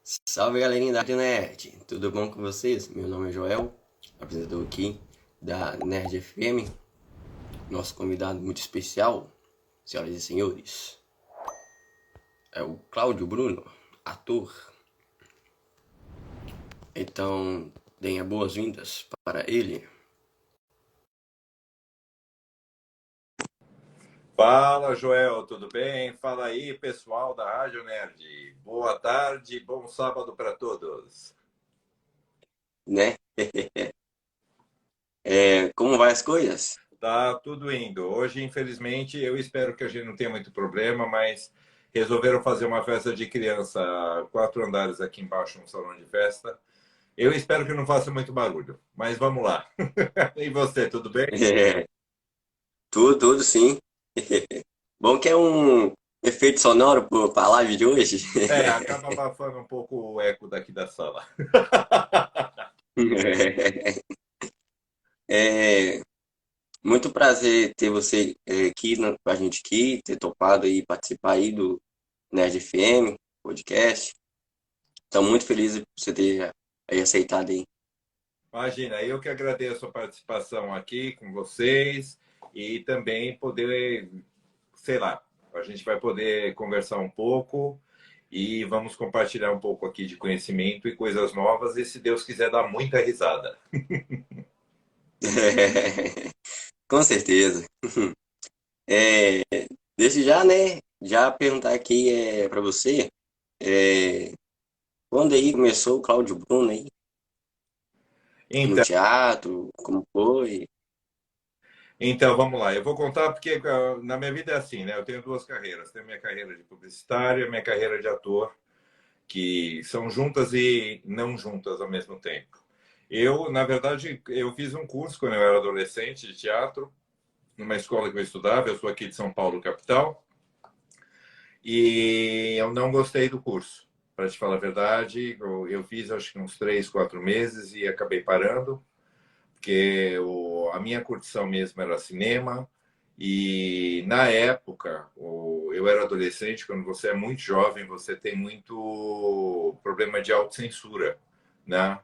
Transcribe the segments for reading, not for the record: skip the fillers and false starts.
Salve galerinha da Rádio Nerd, tudo bom com vocês? Meu nome é Joel, apresentador aqui da Nerd FM. Nosso convidado muito especial, senhoras e senhores, é o Cláudio Bruno, ator. Então, deem boas-vindas para ele. Fala, Joel, tudo bem? Fala aí, pessoal da Rádio Nerd. Boa tarde, bom sábado para todos. Né? Como vai as coisas? Tá tudo indo. Hoje, infelizmente, eu espero que a gente não tenha muito problema, mas resolveram fazer uma festa de criança, 4 andares aqui embaixo, um salão de festa. Eu espero que não faça muito barulho, mas vamos lá. E você, tudo bem? Tudo sim. Bom que é um efeito sonoro para a live de hoje. É, acaba abafando um pouco o eco daqui da sala. É, Muito prazer ter você aqui com a gente aqui, ter topado aí participar aí do Nerd FM, podcast. Estamos muito felizes por você ter aí aceitado aí. Imagina, eu que agradeço a participação aqui com vocês e também poder, sei lá, a gente vai poder conversar um pouco e vamos compartilhar um pouco aqui de conhecimento e coisas novas e, se Deus quiser, dar muita risada. Com certeza. É, Desde já, né? Já perguntar aqui para você, é, quando aí começou o Cláudio Bruno aí, no Então, teatro, como foi? então, vamos lá. Eu vou contar porque na minha vida é assim, né? Eu tenho duas carreiras. Tenho minha carreira de publicitário e minha carreira de ator, que são juntas e não juntas ao mesmo tempo. Eu, na verdade, eu fiz um curso quando eu era adolescente de teatro, numa escola que eu estudava. Eu sou aqui de São Paulo, capital, e eu não gostei do curso. Para te falar a verdade, eu fiz acho que uns 3, 4 meses e acabei parando, porque a minha curtição mesmo era cinema. E na época, eu era adolescente. Quando você é muito jovem, você tem muito problema de autocensura, né?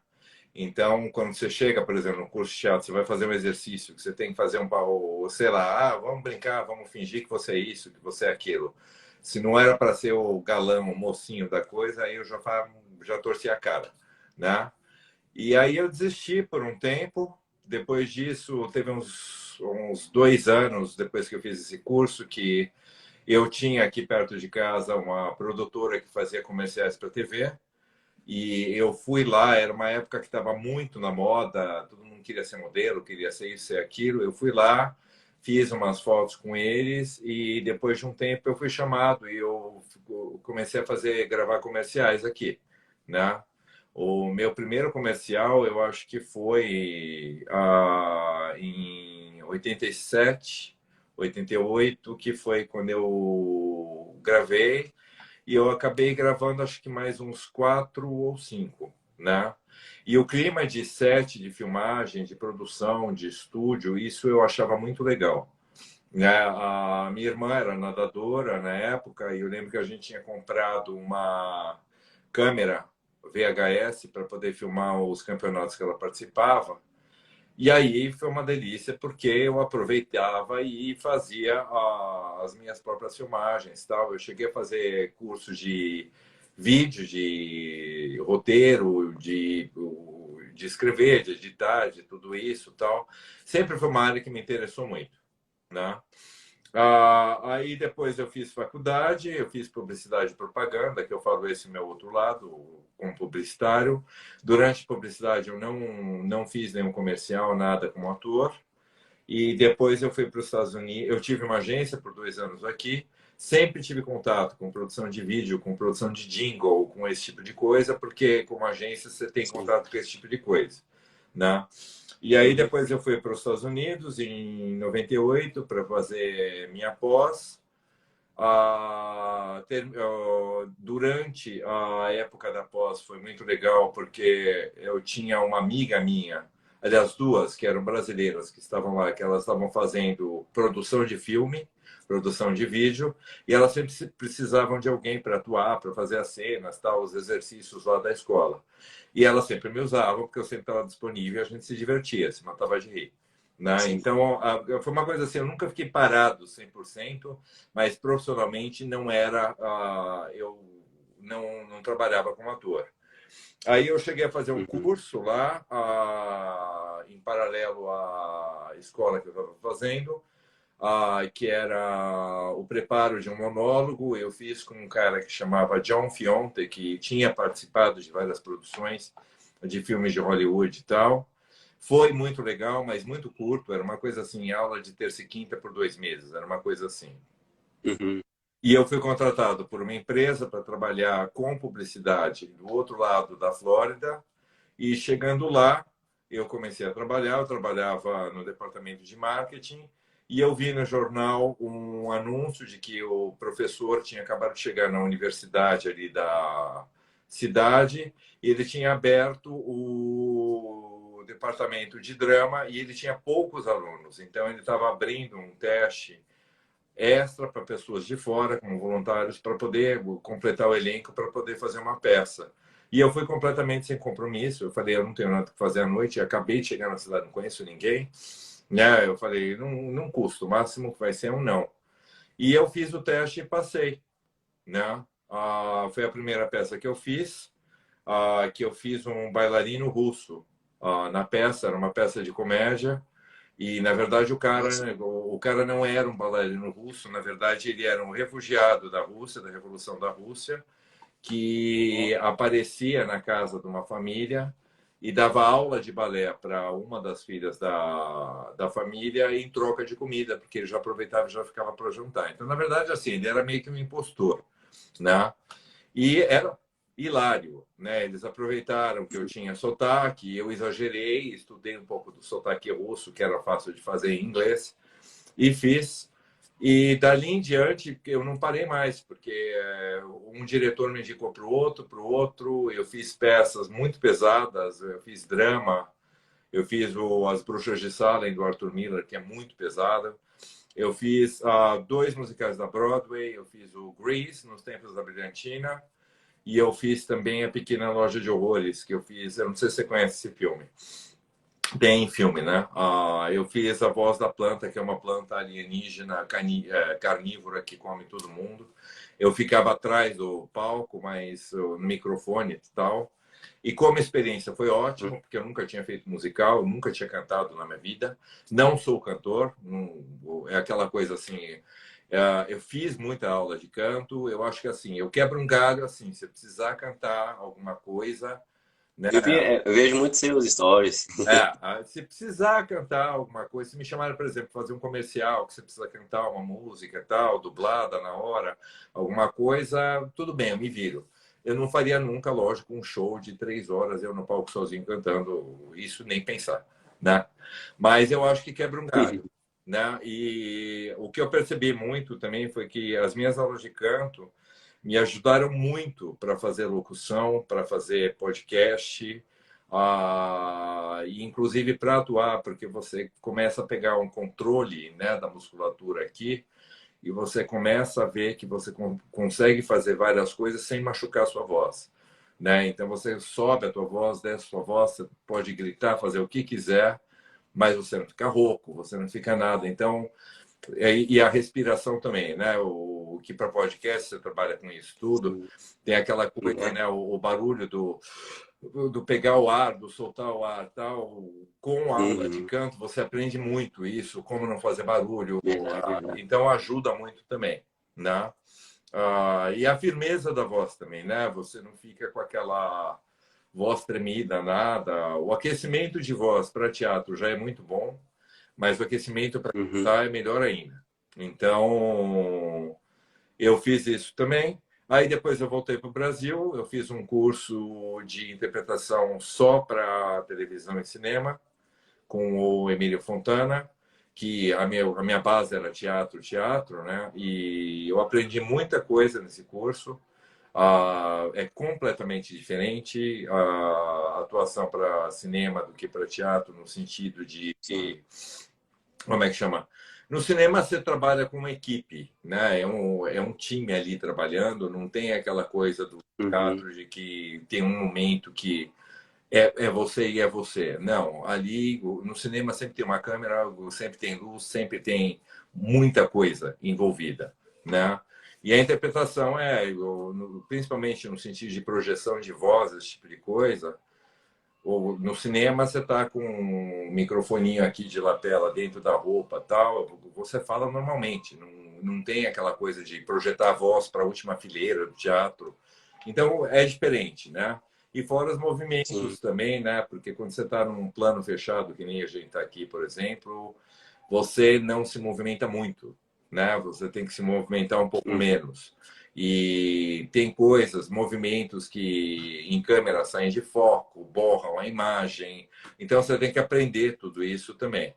Então, quando você chega, por exemplo, no curso de teatro, você vai fazer um exercício que você tem que fazer sei lá, vamos brincar, vamos fingir que você é isso, que você é aquilo. Se não era para ser o galã, o mocinho da coisa, aí eu já torci a cara, né? E aí eu desisti por um tempo. Depois disso, teve uns 2 anos depois que eu fiz esse curso, que eu tinha aqui perto de casa uma produtora que fazia comerciais para TV. E eu fui lá. Era uma época que estava muito na moda, todo mundo queria ser modelo, queria ser isso e aquilo. Eu fui lá, fiz umas fotos com eles e depois de um tempo eu fui chamado e eu comecei a gravar comerciais aqui, né? O meu primeiro comercial, eu acho que foi em 87, 88, que foi quando eu gravei. E eu acabei gravando acho que mais uns 4 ou 5, né? E o clima de set, de filmagem, de produção, de estúdio, isso eu achava muito legal, né? A minha irmã era nadadora na época e eu lembro que a gente tinha comprado uma câmera VHS para poder filmar os campeonatos que ela participava. E aí foi uma delícia, porque eu aproveitava e fazia as minhas próprias filmagens, tal. Eu cheguei a fazer cursos de vídeo, de roteiro, de escrever, de editar, de tudo isso, tal. Sempre foi uma área que me interessou muito, né? Aí depois eu fiz faculdade, eu fiz publicidade e propaganda, que eu falo esse meu outro lado, como publicitário. Durante a publicidade eu não fiz nenhum comercial, nada como ator. E depois eu fui para os Estados Unidos. Eu tive uma agência por 2 anos aqui. Sempre tive contato com produção de vídeo, com produção de jingle, com esse tipo de coisa, porque como agência você tem Sim. contato com esse tipo de coisa, né? E aí Uhum. depois eu fui para os Estados Unidos em 98 para fazer minha pós. Durante a época da pós foi muito legal, porque eu tinha uma amiga minha, aliás, duas, que eram brasileiras, que estavam lá, que elas estavam fazendo produção de filme. produção de vídeo, e elas sempre precisavam de alguém para atuar, para fazer as cenas, tal, os exercícios lá da escola. E elas sempre me usavam, porque eu sempre estava disponível e a gente se divertia, se matava de rir. Né? Sim. Então, foi uma coisa assim, eu nunca fiquei parado 100%, mas profissionalmente não era, eu não trabalhava como ator. Aí eu cheguei a fazer um Uhum. curso lá, em paralelo à escola que eu estava fazendo, que era o preparo de um monólogo. Eu fiz com um cara que chamava John Fionte, que tinha participado de várias produções de filmes de Hollywood e tal. Foi muito legal, mas muito curto. Era uma coisa assim, aula de terça e quinta por 2 meses. Era uma coisa assim. Uhum. E eu fui contratado por uma empresa para trabalhar com publicidade do outro lado da Flórida. E chegando lá, eu comecei a trabalhar. Eu trabalhava no departamento de marketing e eu vi no jornal um anúncio de que o professor tinha acabado de chegar na universidade ali da cidade e ele tinha aberto o departamento de drama e ele tinha poucos alunos. Então, ele estava abrindo um teste extra para pessoas de fora, como voluntários, para poder completar o elenco, para poder fazer uma peça. E eu fui completamente sem compromisso. Eu falei, eu não tenho nada para fazer à noite. Eu acabei de chegar na cidade, não conheço ninguém. Né? Eu falei, não custa. O máximo que vai ser um não. E eu fiz o teste e passei. Né? Foi a primeira peça que eu fiz, que eu fiz um bailarino russo. Na peça, era uma peça de comédia. E, na verdade, Nossa. o cara não era um bailarino russo, na verdade, ele era um refugiado da Rússia, da Revolução da Rússia, que aparecia na casa de uma família e dava aula de balé para uma das filhas da família em troca de comida, porque ele já aproveitava e já ficava para jantar. Então, na verdade, assim, ele era meio que um impostor, né? E era hilário, né? Eles aproveitaram que eu tinha sotaque, eu exagerei, estudei um pouco do sotaque russo, que era fácil de fazer em inglês, e fiz. E dali em diante eu não parei mais, porque um diretor me indicou para o outro. Eu fiz peças muito pesadas, eu fiz drama, eu fiz As Bruxas de Salem, do Arthur Miller, que é muito pesado. Eu fiz 2 musicais da Broadway, eu fiz o Grease, nos Tempos da Brilhantina, e eu fiz também A Pequena Loja de Horrores, que eu fiz. Eu não sei se você conhece esse filme. Tem filme, né? Eu fiz A Voz da Planta, que é uma planta alienígena carnívora que come todo mundo. Eu ficava atrás do palco, mas no microfone e tal. E como experiência foi ótimo, porque eu nunca tinha feito musical, nunca tinha cantado na minha vida. Não sou cantor, é aquela coisa assim. Eu fiz muita aula de canto. Eu acho que assim, eu quebro um galho assim. Se eu precisar cantar alguma coisa, né? Eu vejo muito seus stories. Se precisar cantar alguma coisa, se me chamarem, por exemplo, fazer um comercial, que você precisa cantar uma música, tal, dublada na hora, alguma coisa, tudo bem, eu me viro. Eu não faria nunca, lógico, um show de 3 horas, eu no palco sozinho cantando, isso nem pensar, né? Mas eu acho que quebra um galho, né? E o que eu percebi muito também foi que as minhas aulas de canto me ajudaram muito para fazer locução, para fazer podcast, e inclusive para atuar, porque você começa a pegar um controle, né, da musculatura aqui e você começa a ver que você consegue fazer várias coisas sem machucar a sua voz, né? Então você sobe a tua voz, desce a sua voz, você pode gritar, fazer o que quiser, mas você não fica rouco, você não fica nada. Então, e a respiração também, né? O que para podcast você trabalha com isso tudo, Sim, tem aquela coisa, né? né? O barulho do pegar o ar, do soltar o ar, tal. Com a aula de Uhum. canto você aprende muito isso, como não fazer barulho. Verdade, verdade. Então ajuda muito também, né? E a firmeza da voz também, né? Você não fica com aquela voz tremida, nada. O aquecimento de voz para teatro já é muito bom, mas o aquecimento para Uhum. cantar é melhor ainda. Então, eu fiz isso também. Aí depois eu voltei para o Brasil, eu fiz um curso de interpretação só para televisão e cinema, com o Emílio Fontana, que a minha base era teatro, né? E eu aprendi muita coisa nesse curso. É completamente diferente a atuação para cinema do que para teatro, no sentido de, Sim. como é que chama? No cinema você trabalha com uma equipe, né? É um time ali trabalhando, não tem aquela coisa do Uhum. teatro de que tem um momento que é você e é você. Não, ali no cinema sempre tem uma câmera, sempre tem luz, sempre tem muita coisa envolvida, né? E a interpretação principalmente no sentido de projeção de voz, esse tipo de coisa, ou no cinema você está com um microfoninho aqui de lapela dentro da roupa, tal, você fala normalmente, não tem aquela coisa de projetar a voz para a última fileira do teatro. Então é diferente, né? E fora os Sim. movimentos também, né? Porque quando você está num plano fechado, que nem a gente está aqui, por exemplo, você não se movimenta muito, né? Você tem que se movimentar um pouco Uhum. menos. E tem coisas, movimentos que em câmera saem de foco, borram a imagem. Então você tem que aprender tudo isso também.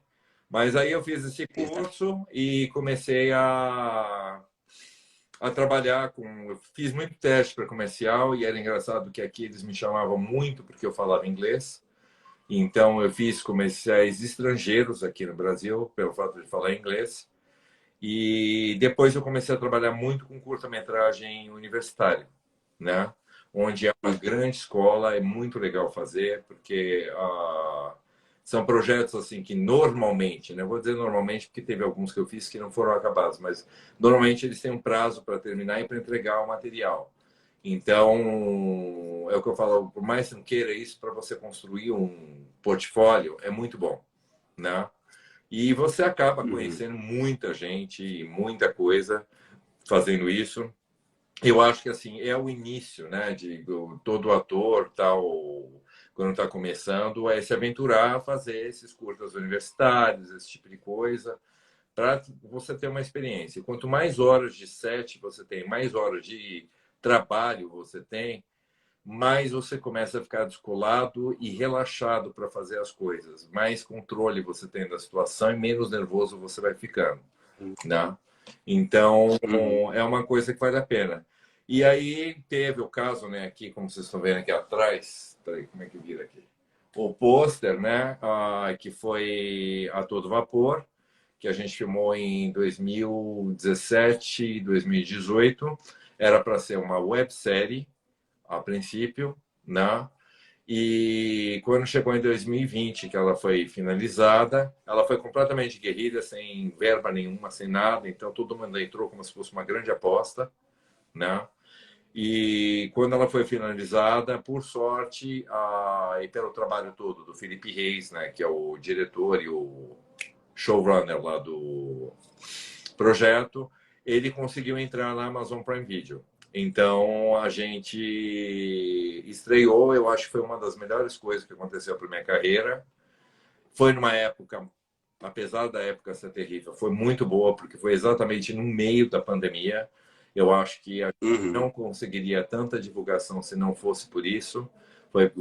Mas aí eu fiz esse Verdade. curso e comecei a trabalhar com. Eu fiz muito teste para comercial e era engraçado que aqui eles me chamavam muito porque eu falava inglês. Então eu fiz comerciais estrangeiros aqui no Brasil, pelo fato de falar inglês. E depois eu comecei a trabalhar muito com curta-metragem universitário, né? Onde é uma Uhum. grande escola, é muito legal fazer, porque são projetos assim que normalmente, né? Vou dizer normalmente porque teve alguns que eu fiz que não foram acabados, mas normalmente eles têm um prazo para terminar e para entregar o material. Então, é o que eu falo, por mais que não queira isso, para você construir um portfólio, é muito bom, né? E você acaba Uhum. conhecendo muita gente e muita coisa fazendo isso. Eu acho que assim é o início, né, de todo ator tal quando está começando é se aventurar a fazer esses curtas universitários, esse tipo de coisa, para você ter uma experiência. E quanto mais horas de set você tem, mais horas de trabalho você tem, mais você começa a ficar descolado e relaxado para fazer as coisas. Mais controle você tem da situação e menos nervoso você vai ficando, né? Então, Uhum. é uma coisa que vale a pena. E aí teve o caso, né, aqui, como vocês estão vendo aqui atrás, peraí, como é que vira aqui? O pôster, né, que foi A Todo Vapor, que a gente filmou em 2017 e 2018. Era para ser uma websérie, a princípio, né? E quando chegou em 2020, que ela foi finalizada, ela foi completamente guerrilha, sem verba nenhuma, sem nada. Então todo mundo entrou como se fosse uma grande aposta, né? E quando ela foi finalizada, por sorte, e pelo trabalho todo do Felipe Reis, né, que é o diretor e o showrunner lá do projeto, ele conseguiu entrar na Amazon Prime Video. Então a gente estreou, eu acho que foi uma das melhores coisas que aconteceu para minha carreira. Foi numa época, apesar da época ser terrível, foi muito boa, porque foi exatamente no meio da pandemia. Eu acho que a gente Uhum. não conseguiria tanta divulgação se não fosse por isso. Foi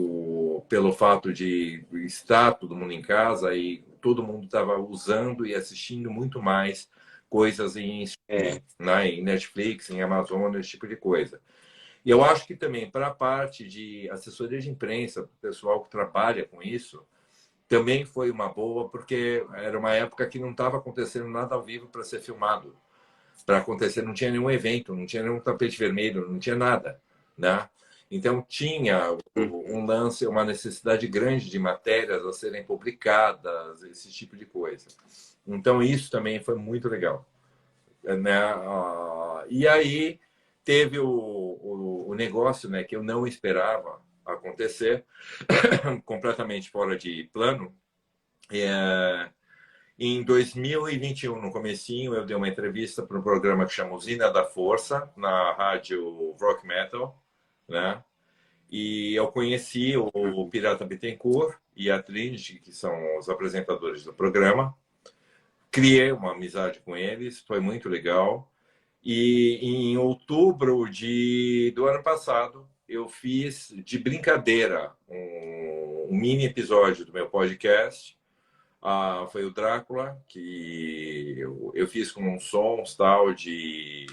pelo fato de estar todo mundo em casa e todo mundo estava usando e assistindo muito mais coisas em É. streaming, né? Em Netflix, em Amazon, esse tipo de coisa. E eu acho que também, para a parte de assessoria de imprensa, para o pessoal que trabalha com isso, também foi uma boa, porque era uma época que não estava acontecendo nada ao vivo para ser filmado. Para acontecer, não tinha nenhum evento, não tinha nenhum tapete vermelho, não tinha nada, né? Então tinha Uhum. um lance, uma necessidade grande de matérias a serem publicadas, esse tipo de coisa. Então isso também foi muito legal, né? E aí teve o negócio, né, que eu não esperava acontecer, completamente fora de plano. Em 2021, no comecinho, eu dei uma entrevista para um programa que chama Usina da Força, na rádio Rock Metal, né? E eu conheci o Uhum. Pirata Bittencourt e a Trinity, que são os apresentadores do programa. Criei uma amizade com eles, foi muito legal. E em outubro do ano passado, eu fiz de brincadeira um mini episódio do meu podcast. Foi o Drácula, que eu fiz com uns sons tal de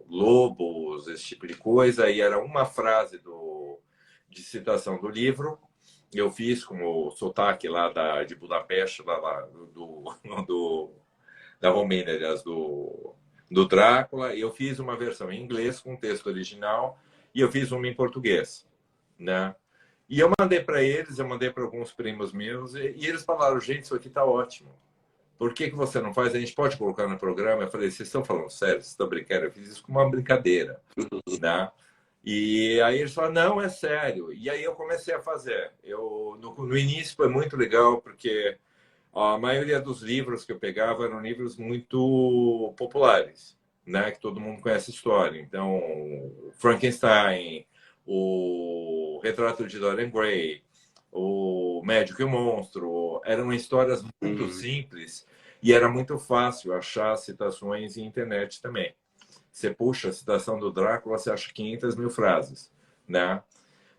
lobos, esse tipo de coisa, e era uma frase de citação do livro. Eu fiz com o sotaque lá de Budapeste, lá do, do da Romênia, aliás, do Drácula. Eu fiz uma versão em inglês com texto original e eu fiz uma em português, né? E eu mandei para eles, eu mandei para alguns primos meus e eles falaram, gente, isso aqui tá ótimo. Por que você não faz? A gente pode colocar no programa. Eu falei, vocês estão falando sério? Vocês estão brincando? Eu fiz isso com uma brincadeira, né? E aí eles falaram, não, é sério. E aí eu comecei a fazer. No início foi muito legal, porque a maioria dos livros que eu pegava eram livros muito populares, né? Que todo mundo conhece a história. Então, Frankenstein, o Retrato de Dorian Gray, o Médico e o Monstro, eram histórias muito simples e era muito fácil achar citações em internet também. Você puxa a citação do Drácula, você acha 500 mil frases, né?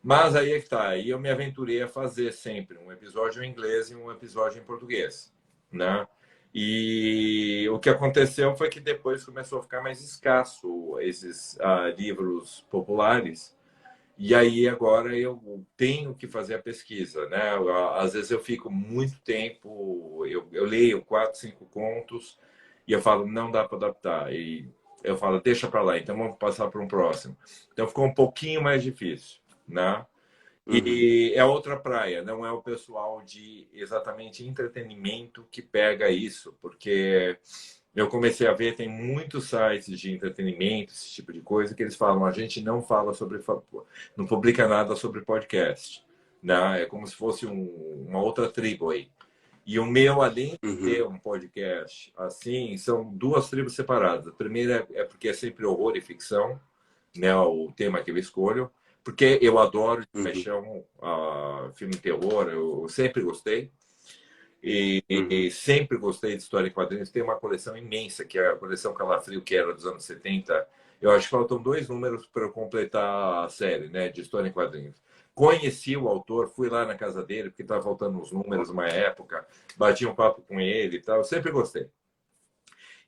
Mas aí é que tá. Aí eu me aventurei a fazer sempre um episódio em inglês e um episódio em português, né? E o que aconteceu foi que depois começou a ficar mais escasso esses livros populares. E aí agora eu tenho que fazer a pesquisa, né? Às vezes eu fico muito tempo, eu leio 4, 5 contos e eu falo, não dá para adaptar. E eu falo, deixa para lá, então vamos passar para um próximo. Então ficou um pouquinho mais difícil, né? E é outra praia, não é o pessoal de exatamente entretenimento que pega isso, porque eu comecei a ver, tem muitos sites de entretenimento, esse tipo de coisa, que eles falam, a gente não fala sobre, não publica nada sobre podcast, né? É como se fosse uma outra tribo aí. E o meu, além de ter um podcast assim, são duas tribos separadas. A primeira é porque é sempre horror e ficção, né? O tema que eu escolho, porque eu adoro de paixão filme terror, eu sempre gostei. E sempre gostei de história em quadrinhos. Tem uma coleção imensa, que é a coleção Calafrio, que era dos anos 70. Eu acho que faltam 2 números para eu completar a série, né, de história em quadrinhos. Conheci o autor, fui lá na casa dele, porque estava faltando uns números uma época, bati um papo com ele e tal. Eu sempre gostei.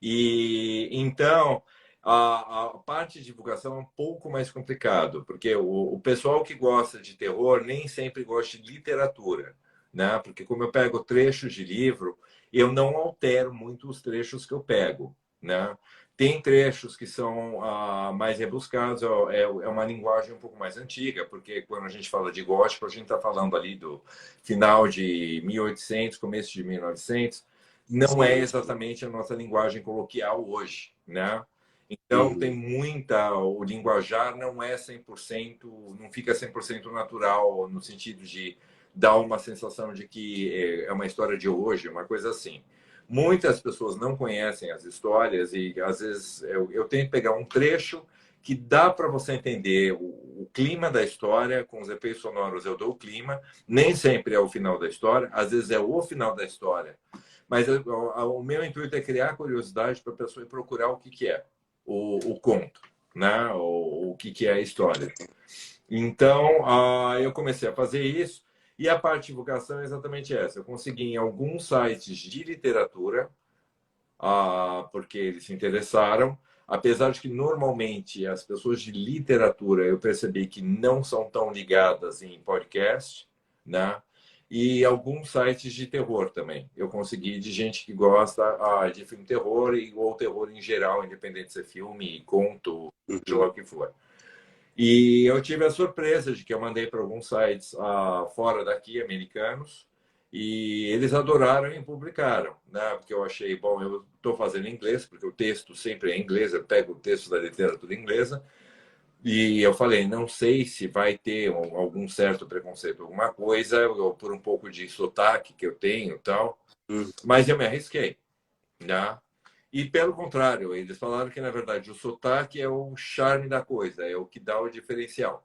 E então a parte de divulgação é um pouco mais complicado, porque o pessoal que gosta de terror nem sempre gosta de literatura, né? Porque como eu pego trechos de livro, eu não altero muito os trechos que eu pego, né? Tem trechos que são mais rebuscados, é uma linguagem um pouco mais antiga, porque quando a gente fala de gótico, a gente está falando ali do final de 1800, começo de 1900, não é exatamente a nossa linguagem coloquial hoje, né? Então, tem muita... O linguajar não é 100%, não fica 100% natural, no sentido de dar uma sensação de que é uma história de hoje, uma coisa assim. Muitas pessoas não conhecem as histórias e, às vezes, eu tento pegar um trecho que dá para você entender o clima da história, com os efeitos sonoros eu dou o clima, nem sempre é o final da história, às vezes é o final da história. Mas o meu intuito é criar curiosidade para a pessoa ir procurar o que é o conto, né? O que é a história. Então, eu comecei a fazer isso e a parte de divulgação é exatamente essa. Eu consegui em alguns sites de literatura, porque eles se interessaram, apesar de que normalmente as pessoas de literatura eu percebi que não são tão ligadas em podcast, né? E alguns sites de terror também. Eu consegui de gente que gosta de filme terror ou terror em geral, independente de ser filme, conto, seja lá o que for. E eu tive a surpresa de que eu mandei para alguns sites fora daqui, americanos, e eles adoraram e publicaram, né? Porque eu achei, bom, eu estou fazendo em inglês, porque o texto sempre é em inglês, eu pego o texto da literatura inglesa, e eu falei, não sei se vai ter algum certo preconceito, alguma coisa, ou por um pouco de sotaque que eu tenho e tal, mas eu me arrisquei, né? E pelo contrário, eles falaram que, na verdade, o sotaque é o charme da coisa, é o que dá o diferencial,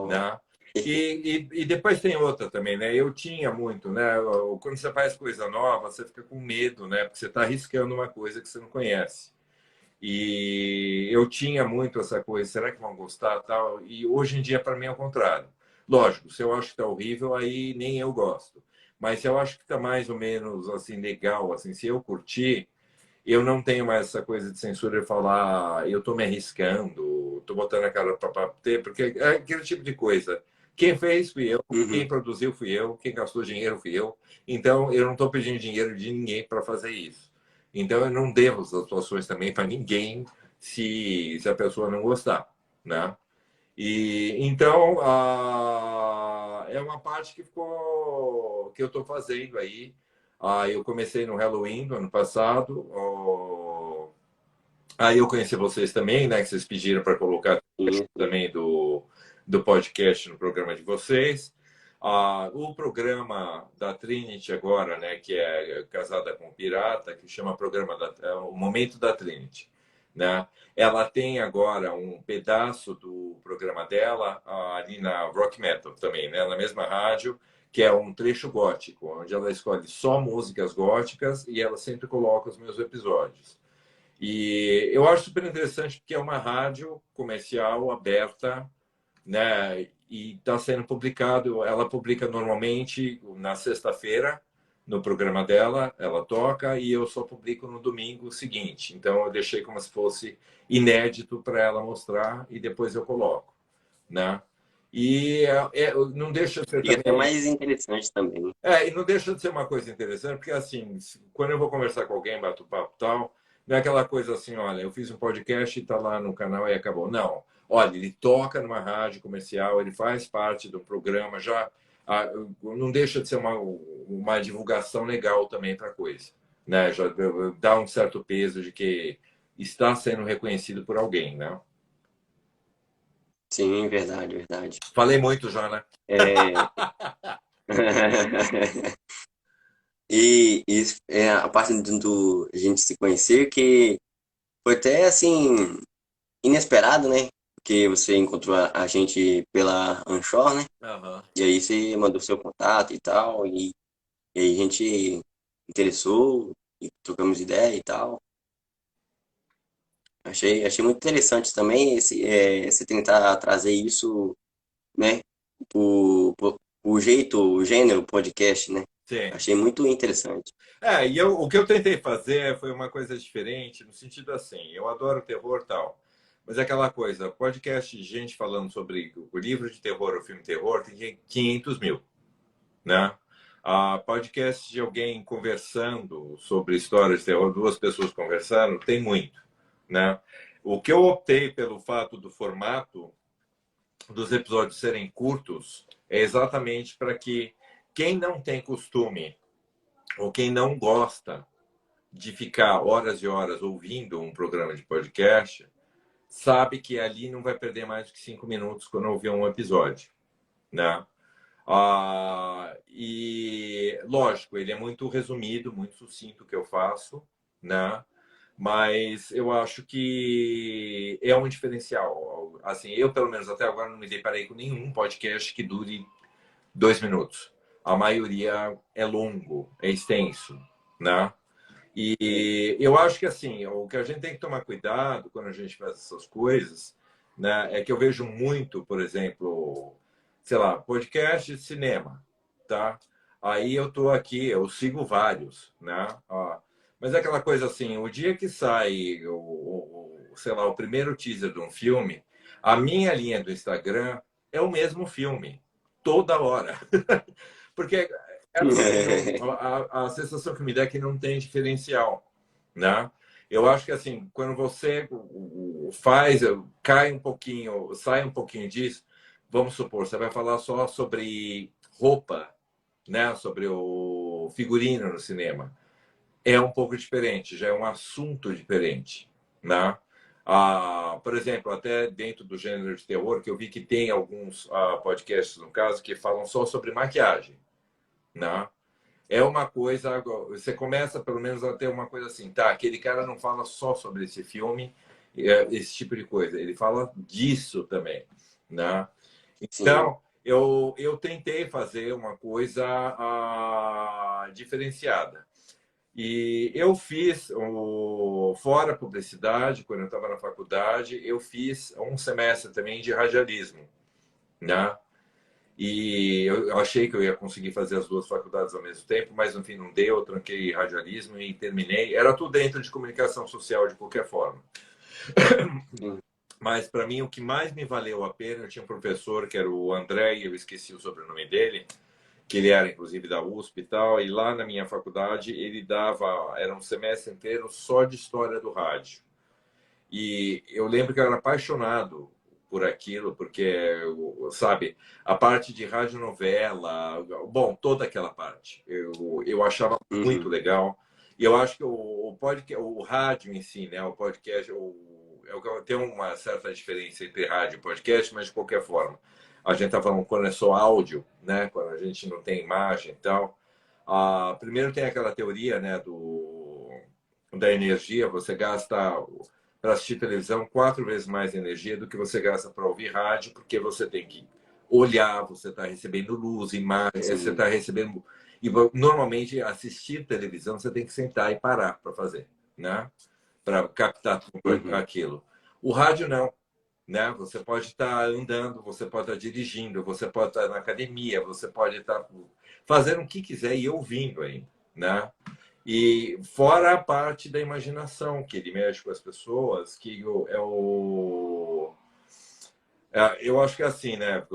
né? E depois tem outra também, né? Eu tinha muito, né? Quando você faz coisa nova, você fica com medo, né? Porque você está arriscando uma coisa que você não conhece. E eu tinha muito essa coisa, será que vão gostar tal? E hoje em dia, para mim, é o contrário. Lógico, se eu acho que está horrível, aí nem eu gosto. Mas se eu acho que está mais ou menos assim legal, assim, se eu curtir, eu não tenho mais essa coisa de censura de falar, eu estou me arriscando, estou botando a cara para ter, porque é aquele tipo de coisa. Quem fez fui eu, quem produziu fui eu, quem gastou dinheiro fui eu. Então, eu não estou pedindo dinheiro de ninguém para fazer isso. Então eu não devo as atuações também para ninguém se a pessoa não gostar, né? E então é uma parte que ficou que eu estou fazendo aí. Eu comecei no Halloween do ano passado. Aí eu conheci vocês também, né? Que vocês pediram para colocar Sim, sim. também do podcast no programa de vocês. O programa da Trinity agora, né? Que é Casada com Pirata, que chama o Momento da Trinity, né? Ela tem agora um pedaço do programa dela ali na Rock Metal também, né? Na mesma rádio, que é um trecho gótico, onde ela escolhe só músicas góticas e ela sempre coloca os meus episódios. E eu acho super interessante porque é uma rádio comercial aberta, né? E está sendo publicado. Ela publica normalmente na sexta-feira no programa dela, ela toca e eu só publico no domingo seguinte. Então eu deixei como se fosse inédito para ela mostrar e depois eu coloco, né? E não deixa de ser Fica até também. mais interessante também. E não deixa de ser uma coisa interessante, porque assim, quando eu vou conversar com alguém, bato papo e tal, não é aquela coisa assim, olha, eu fiz um podcast e está lá no canal e acabou. Não. Olha, ele toca numa rádio comercial, ele faz parte do programa, já não deixa de ser uma divulgação legal também para a coisa. Né? Já dá um certo peso de que está sendo reconhecido por alguém, né? Sim, verdade, verdade. Falei muito já, né? É... E a parte do a gente se conhecer que foi até assim inesperado, né? Porque você encontrou a gente pela Anchor, né? Aham. E aí você mandou seu contato e tal, e aí a gente interessou e trocamos ideia e tal. Achei muito interessante também você tentar trazer isso, né? O jeito, o gênero podcast, né? Sim. Achei muito interessante. E o que eu tentei fazer foi uma coisa diferente, no sentido assim, eu adoro terror e tal, mas é aquela coisa, podcast de gente falando sobre o livro de terror, o filme terror, tem 500 mil, né? Podcast de alguém conversando sobre histórias de terror, duas pessoas conversando, tem muito, né? O que eu optei pelo fato do formato dos episódios serem curtos é exatamente para que quem não tem costume ou quem não gosta de ficar horas e horas ouvindo um programa de podcast, sabe que ali não vai perder mais do que 5 minutos quando ouvir um episódio, né? E lógico, ele é muito resumido, muito sucinto o que eu faço, né? Mas eu acho que é um diferencial. Assim, eu pelo menos até agora não me deparei com nenhum podcast que dure 2 minutos. A maioria é longo, é extenso, né? E eu acho que assim, o que a gente tem que tomar cuidado quando a gente faz essas coisas, né, é que eu vejo muito, por exemplo, sei lá, podcast de cinema, tá? Aí eu tô aqui, eu sigo vários, né? Mas é aquela coisa assim, o dia que sai sei lá, o primeiro teaser de um filme, a minha linha do Instagram é o mesmo filme, toda hora. Porque é assim, a sensação que me dá é que não tem diferencial, né? Eu acho que assim, quando você faz, cai um pouquinho, sai um pouquinho disso, vamos supor, você vai falar só sobre roupa, né? Sobre o figurino no cinema. É um pouco diferente, já é um assunto diferente, né? Por exemplo, até dentro do gênero de terror, que eu vi que tem alguns podcasts, no caso, que falam só sobre maquiagem, né? É uma coisa, você começa pelo menos a ter uma coisa assim, tá? Aquele cara não fala só sobre esse filme, esse tipo de coisa, ele fala disso também, né? Sim. Então, eu tentei fazer uma coisa diferenciada. E eu fiz, fora publicidade, quando eu estava na faculdade, eu fiz um semestre também de radialismo, né? E eu achei que eu ia conseguir fazer as duas faculdades ao mesmo tempo, mas no fim não deu. Eu tranquei radialismo e terminei. Era tudo dentro de comunicação social de qualquer forma. Sim. Mas para mim o que mais me valeu a pena, eu tinha um professor que era o André, e eu esqueci o sobrenome dele, que ele era inclusive da USP e tal, e lá na minha faculdade ele dava, era um semestre inteiro só de história do rádio. E eu lembro que eu era apaixonado por aquilo, porque, sabe, a parte de radionovela, bom, toda aquela parte, eu achava muito Uhum. legal. E eu acho que o podcast, o rádio em si, né, o podcast, tem uma certa diferença entre rádio e podcast, mas de qualquer forma, a gente está falando quando é só áudio, né, quando a gente não tem imagem e tal. Primeiro tem aquela teoria, né, da energia, você gasta para assistir televisão 4 vezes mais energia do que você gasta para ouvir rádio, porque você tem que olhar, você está recebendo luz, imagem, você Sim. está recebendo. E normalmente assistir televisão você tem que sentar e parar para fazer, né? Para captar tudo Uhum. aquilo. O rádio não, né? Você pode estar andando, você pode estar dirigindo, você pode estar na academia, você pode estar fazendo o que quiser e ouvindo aí, né? E fora a parte da imaginação, que ele mexe com as pessoas, que eu acho que é assim, né?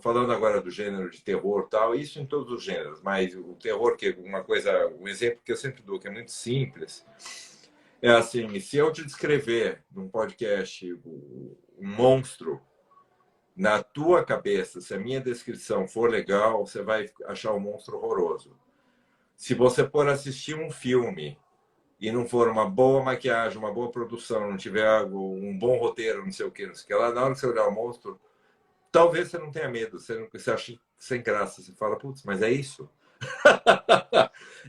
Falando agora do gênero de terror tal, isso em todos os gêneros, mas o terror, que é uma coisa, um exemplo que eu sempre dou, que é muito simples, é assim, se eu te descrever num podcast um monstro, na tua cabeça, se a minha descrição for legal, você vai achar o monstro horroroso. Se você for assistir um filme e não for uma boa maquiagem, uma boa produção, não tiver um bom roteiro, não sei o que, não sei o que lá, na hora que você olhar o monstro, talvez você não tenha medo, você acha sem graça, você fala, putz, mas é isso?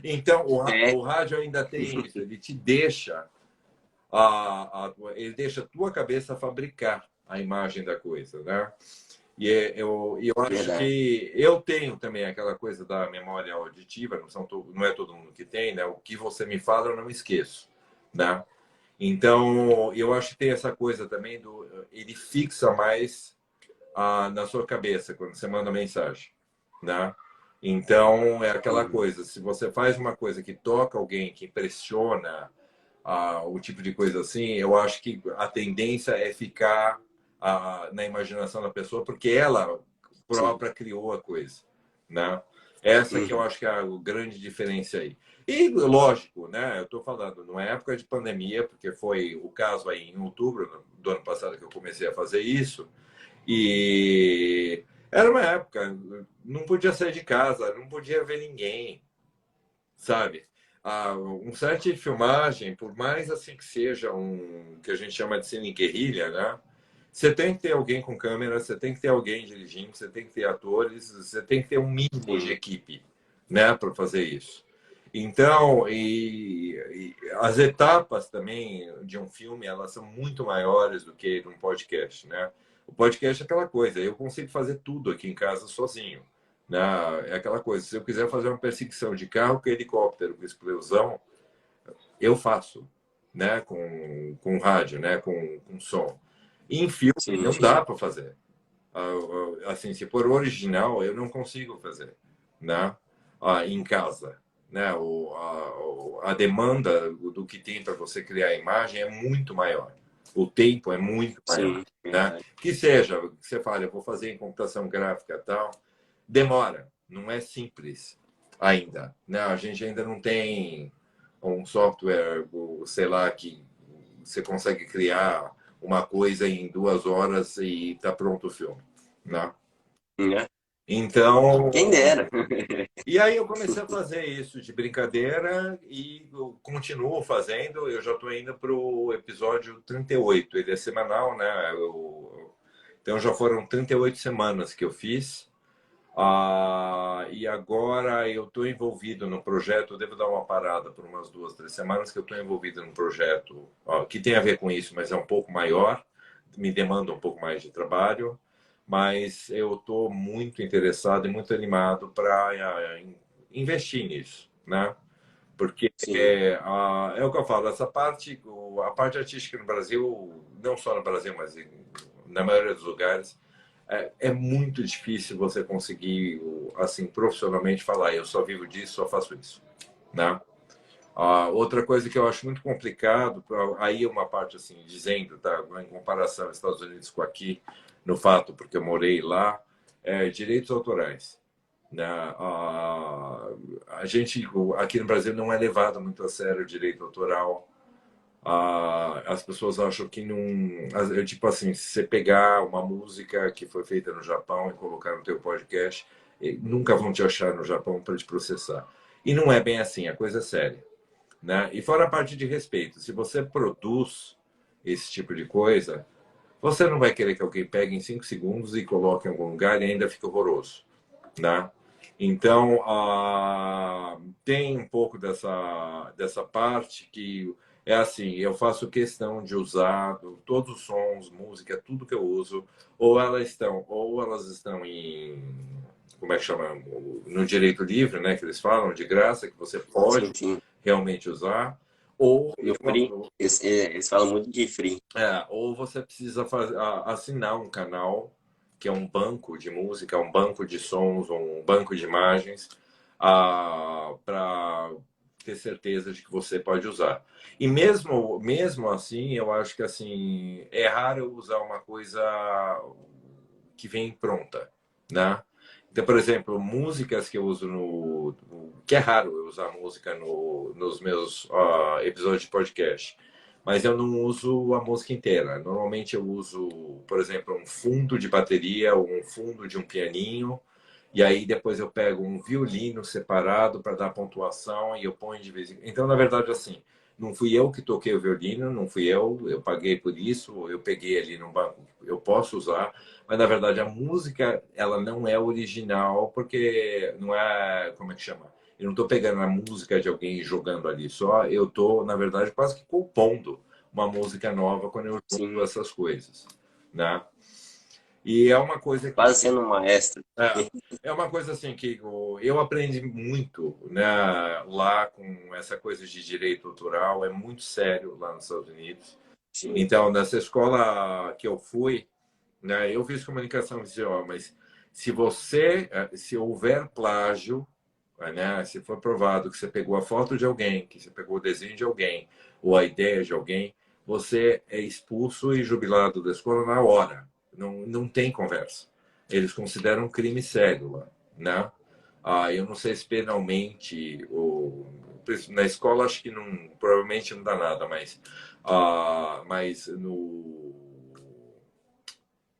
Então, É. o rádio ainda tem isso, ele te deixa, ele deixa a tua cabeça fabricar a imagem da coisa, né? E eu acho Verdade. que eu tenho também aquela coisa da memória auditiva, não é todo mundo que tem, né? O que você me fala, eu não esqueço, né? Então, eu acho que tem essa coisa também ele fixa mais na sua cabeça quando você manda mensagem, né? Então, é aquela Uhum. coisa, se você faz uma coisa que toca alguém, que impressiona, o tipo de coisa assim, eu acho que a tendência é ficar na imaginação da pessoa, porque ela Sim. própria criou a coisa, né? Essa que eu Uhum. acho que é a grande diferença aí. E, lógico, né? Eu estou falando, numa época de pandemia, porque foi o caso aí em outubro do ano passado que eu comecei a fazer isso, e era uma época, não podia sair de casa, não podia ver ninguém, sabe? Um set de filmagem, por mais assim que seja um que a gente chama de cine guerrilha, né? Você tem que ter alguém com câmera, você tem que ter alguém dirigindo, você tem que ter atores, você tem que ter um mínimo de Sim. equipe, né, para fazer isso. Então, as etapas também de um filme, elas são muito maiores do que um podcast, né? O podcast é aquela coisa, eu consigo fazer tudo aqui em casa sozinho, né? É aquela coisa, se eu quiser fazer uma perseguição de carro com helicóptero, com explosão, eu faço, né? Com rádio, né? Com som. E em filme Sim, não sim. dá para fazer. Assim, se for original, eu não consigo fazer, né? Em casa, né? A demanda do que tem para você criar a imagem é muito maior. O tempo é muito maior, Sim, né? verdade. Que seja, que você fala, eu vou fazer em computação gráfica e tal, demora, não é simples ainda, né? A gente ainda não tem um software, sei lá, que você consegue criar uma coisa em 2 horas e está pronto o filme, né? Né? Quem Então, dera. e aí eu comecei a fazer isso de brincadeira e eu continuo fazendo. Eu já estou indo para o episódio 38. Ele é semanal, né? Então já foram 38 semanas que eu fiz. E agora eu estou envolvido no projeto. Eu devo dar uma parada por umas 2, 3 semanas que eu estou envolvido num projeto que tem a ver com isso, mas é um pouco maior, me demanda um pouco mais de trabalho. Mas eu estou muito interessado e muito animado para investir nisso, né? Porque Sim. é o que eu falo, essa parte, a parte artística no Brasil, não só no Brasil, mas na maioria dos lugares, é muito difícil você conseguir, assim, profissionalmente falar, eu só vivo disso, só faço isso, né? Outra coisa que eu acho muito complicado, aí uma parte assim, dizendo, tá, em comparação aos Estados Unidos com aqui, no fato, porque eu morei lá, direitos autorais. né? A gente aqui no Brasil não é levado muito a sério o direito autoral. As pessoas acham que não, tipo assim, se você pegar uma música que foi feita no Japão e colocar no teu podcast, nunca vão te achar no Japão para te processar. E não é bem assim, a coisa é séria, né? E fora a parte de respeito, se você produz esse tipo de coisa, você não vai querer que alguém pegue em 5 segundos e coloque em algum lugar e ainda fique horroroso, né? Então, tem um pouco dessa parte que é assim, eu faço questão de usar todos os sons, música, tudo que eu uso, ou elas estão em, como é que chama? No direito livre, né, que eles falam, de graça, que você pode Sim, sim. realmente usar, ou No Free, eles falam muito de Free. ou você precisa assinar um canal, que é um banco de música, um banco de sons, um banco de imagens, para ter certeza de que você pode usar. E mesmo assim, eu acho que assim é raro usar uma coisa que vem pronta, né? Então, por exemplo, músicas que eu uso que é raro eu usar música nos meus episódios de podcast, mas eu não uso a música inteira. Normalmente eu uso, por exemplo, um fundo de bateria ou um fundo de um pianinho, e aí depois eu pego um violino separado para dar pontuação e eu ponho de vez em quando. Então, na verdade, assim, não fui eu que toquei o violino, não fui eu paguei por isso, eu peguei ali no banco, eu posso usar, mas na verdade a música ela não é original porque não é, como é que chama? Eu não estou pegando a música de alguém e jogando ali, só eu estou, na verdade, quase que compondo uma música nova quando eu junto Sim, essas coisas, né? E é uma coisa que quase sendo um maestro. é, é uma coisa assim que eu aprendi muito, né, lá com essa coisa de direito autoral, é muito sério lá nos Estados Unidos. Sim, Então, nessa escola que eu fui, né, eu fiz comunicação visual, mas se houver plágio, né, se for provado que você pegou a foto de alguém, que você pegou o desenho de alguém, ou a ideia de alguém, você é expulso e jubilado da escola na hora. Não tem conversa. Eles consideram um crime sério lá, né? Eu não sei se penalmente, na escola acho que não, provavelmente não dá nada, mas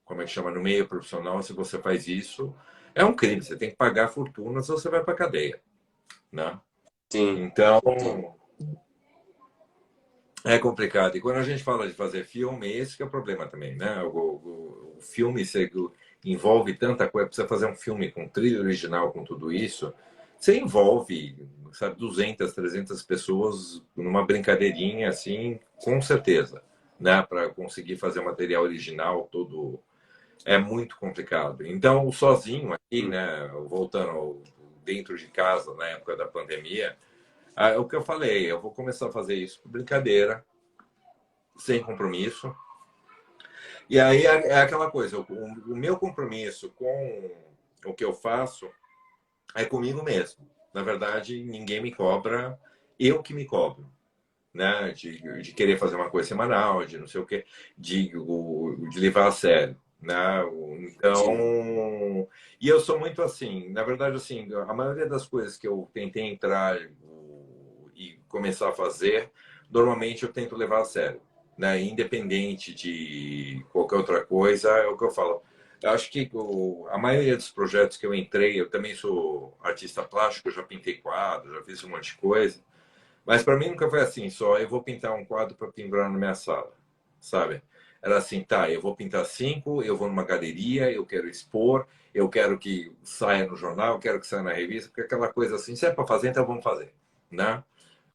como é que chama, no meio profissional, se você faz isso, é um crime. Você tem que pagar fortunas ou você vai para cadeia, né? sim, Então, sim. é complicado. E quando a gente fala de fazer filme, esse que é o problema também, né? O filme envolve tanta coisa. Precisa fazer um filme com trilha original, com tudo isso. Você envolve, sabe, 200, 300 pessoas numa brincadeirinha assim, com certeza, né? Para conseguir fazer o material original todo é muito complicado. Então, sozinho aqui, Hum. né? Dentro de casa na época da pandemia, é o que eu falei, eu vou começar a fazer isso por brincadeira, sem compromisso. E aí é aquela coisa, o meu compromisso com o que eu faço é comigo mesmo. Na verdade, ninguém me cobra, eu que me cobro, né? De querer fazer uma coisa semanal, de não sei o quê, de levar a sério, né? Sim, Então, e eu sou muito assim, na verdade, assim, a maioria das coisas que eu tentei entrar e começar a fazer, normalmente eu tento levar a sério, né? Independente de qualquer outra coisa, é o que eu falo. Eu acho que a maioria dos projetos que eu entrei, eu também sou artista plástico, eu já pintei quadro, já fiz um monte de coisa. Mas para mim nunca foi assim, só eu vou pintar um quadro para pendurar na minha sala, sabe? Era assim, tá, eu vou pintar 5, eu vou numa galeria, eu quero expor, eu quero que saia no jornal, eu quero que saia na revista, porque aquela coisa assim, se é para fazer, então vamos fazer, né?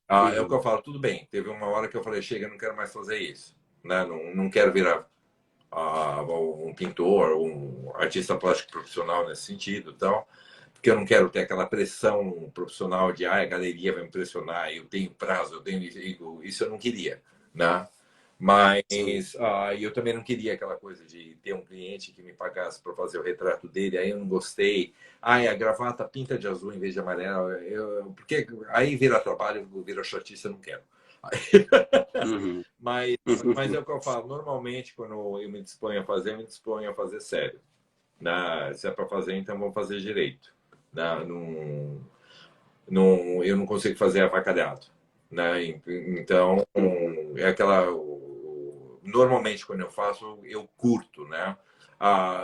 É o que uhum, eu falo, tudo bem. Teve uma hora que eu falei, chega, eu não quero mais fazer isso, né? Não quero virar um pintor, um artista plástico profissional nesse sentido, então porque eu não quero ter aquela pressão profissional de a galeria vai me pressionar, eu tenho prazo, eu tenho isso eu não queria, né? sim, Mas eu também não queria aquela coisa de ter um cliente que me pagasse para fazer o retrato dele, aí eu não gostei. A gravata pinta de azul em vez de amarelo, porque aí vira trabalho, vira chatice, eu não quero. uhum, Mas, mas é o que eu falo, normalmente quando eu me disponho a fazer sério. Né? Se é para fazer, então vamos fazer direito. né? Eu não consigo fazer avacalhado, né? Então, é aquela... Normalmente, quando eu faço, eu curto, né?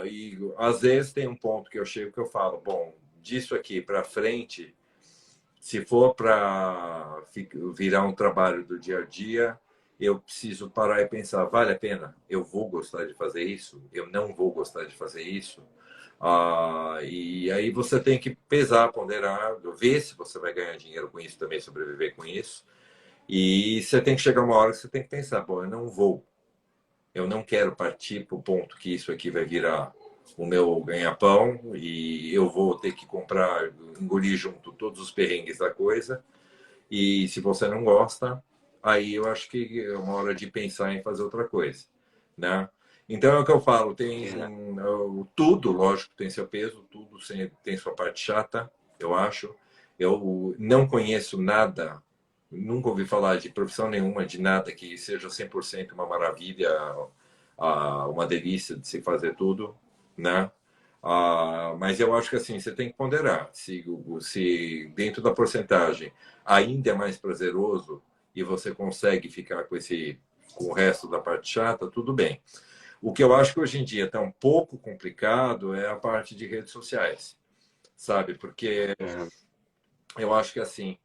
E às vezes tem um ponto que eu chego que eu falo, bom, disso aqui para frente, se for para virar um trabalho do dia a dia, eu preciso parar e pensar, vale a pena? Eu vou gostar de fazer isso? Eu não vou gostar de fazer isso? E aí você tem que pesar, ponderar, ver se você vai ganhar dinheiro com isso também, sobreviver com isso. E você tem que chegar uma hora que você tem que pensar, bom, eu não quero partir para o ponto que isso aqui vai virar o meu ganha-pão e eu vou ter que comprar, engolir junto todos os perrengues da coisa. E se você não gosta, aí eu acho que é uma hora de pensar em fazer outra coisa, né? Então é o que eu falo, tudo, lógico, tem seu peso, tudo tem sua parte chata, eu acho. Eu não conheço nada, nunca ouvi falar de profissão nenhuma, de nada que seja 100% uma maravilha, uma delícia de se fazer tudo, né? Mas eu acho que assim, você tem que ponderar. Se dentro da porcentagem ainda é mais prazeroso e você consegue ficar com o resto da parte chata, tudo bem. O que eu acho que hoje em dia está um pouco complicado é a parte de redes sociais, sabe? Porque É, eu acho que assim,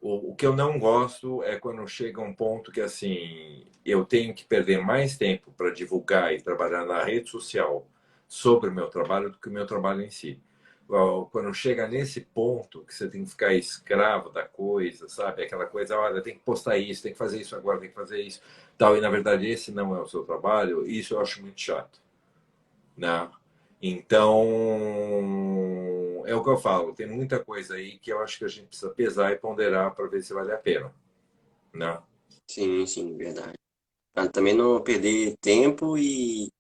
o que eu não gosto é quando chega um ponto que assim, eu tenho que perder mais tempo para divulgar e trabalhar na rede social sobre o meu trabalho do que o meu trabalho em si. Quando chega nesse ponto que você tem que ficar escravo da coisa, sabe? Aquela coisa, olha, tem que postar isso, tem que fazer isso agora, tem que fazer isso, tal. E na verdade esse não é o seu trabalho. Isso eu acho muito chato, né? Então, é o que eu falo, tem muita coisa aí que eu acho que a gente precisa pesar e ponderar para ver se vale a pena, né? sim, sim, verdade. Para também não perder tempo e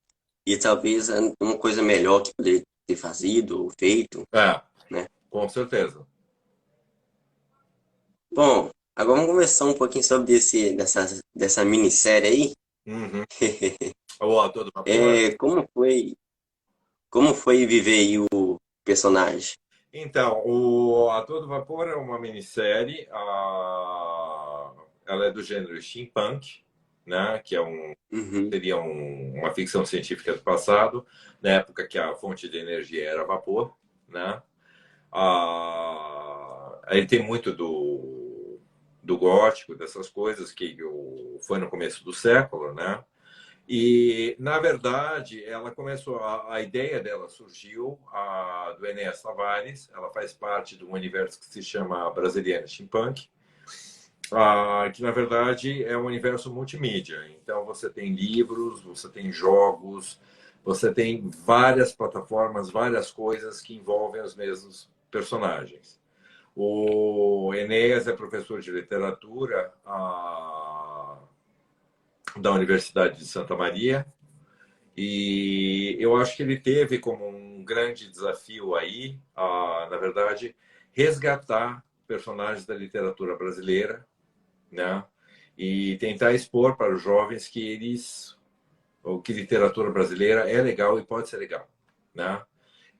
talvez uma coisa melhor que poderia ter fazido ou feito, É, né? com certeza. Bom, agora vamos conversar um pouquinho sobre dessa minissérie aí. Uhum. O Ator do Vapor. É, como foi viver aí o personagem? Então, o Ator do Vapor é uma minissérie, ela é do gênero steampunk, né? Que Uhum, seria uma ficção científica do passado, na época que a fonte de energia era vapor, né? Ele tem muito do gótico, dessas coisas que foi no começo do século, né? E, na verdade, ela começou, a ideia dela surgiu do Enéas Tavares, ela faz parte de um universo que se chama Brasiliana Steampunk, que, na verdade, é um universo multimídia. Então, você tem livros, você tem jogos, você tem várias plataformas, várias coisas que envolvem os mesmos personagens. O Enéas é professor de literatura da Universidade de Santa Maria e eu acho que ele teve como um grande desafio aí, na verdade, resgatar personagens da literatura brasileira, né? E tentar expor para os jovens que literatura brasileira é legal e pode ser legal, né?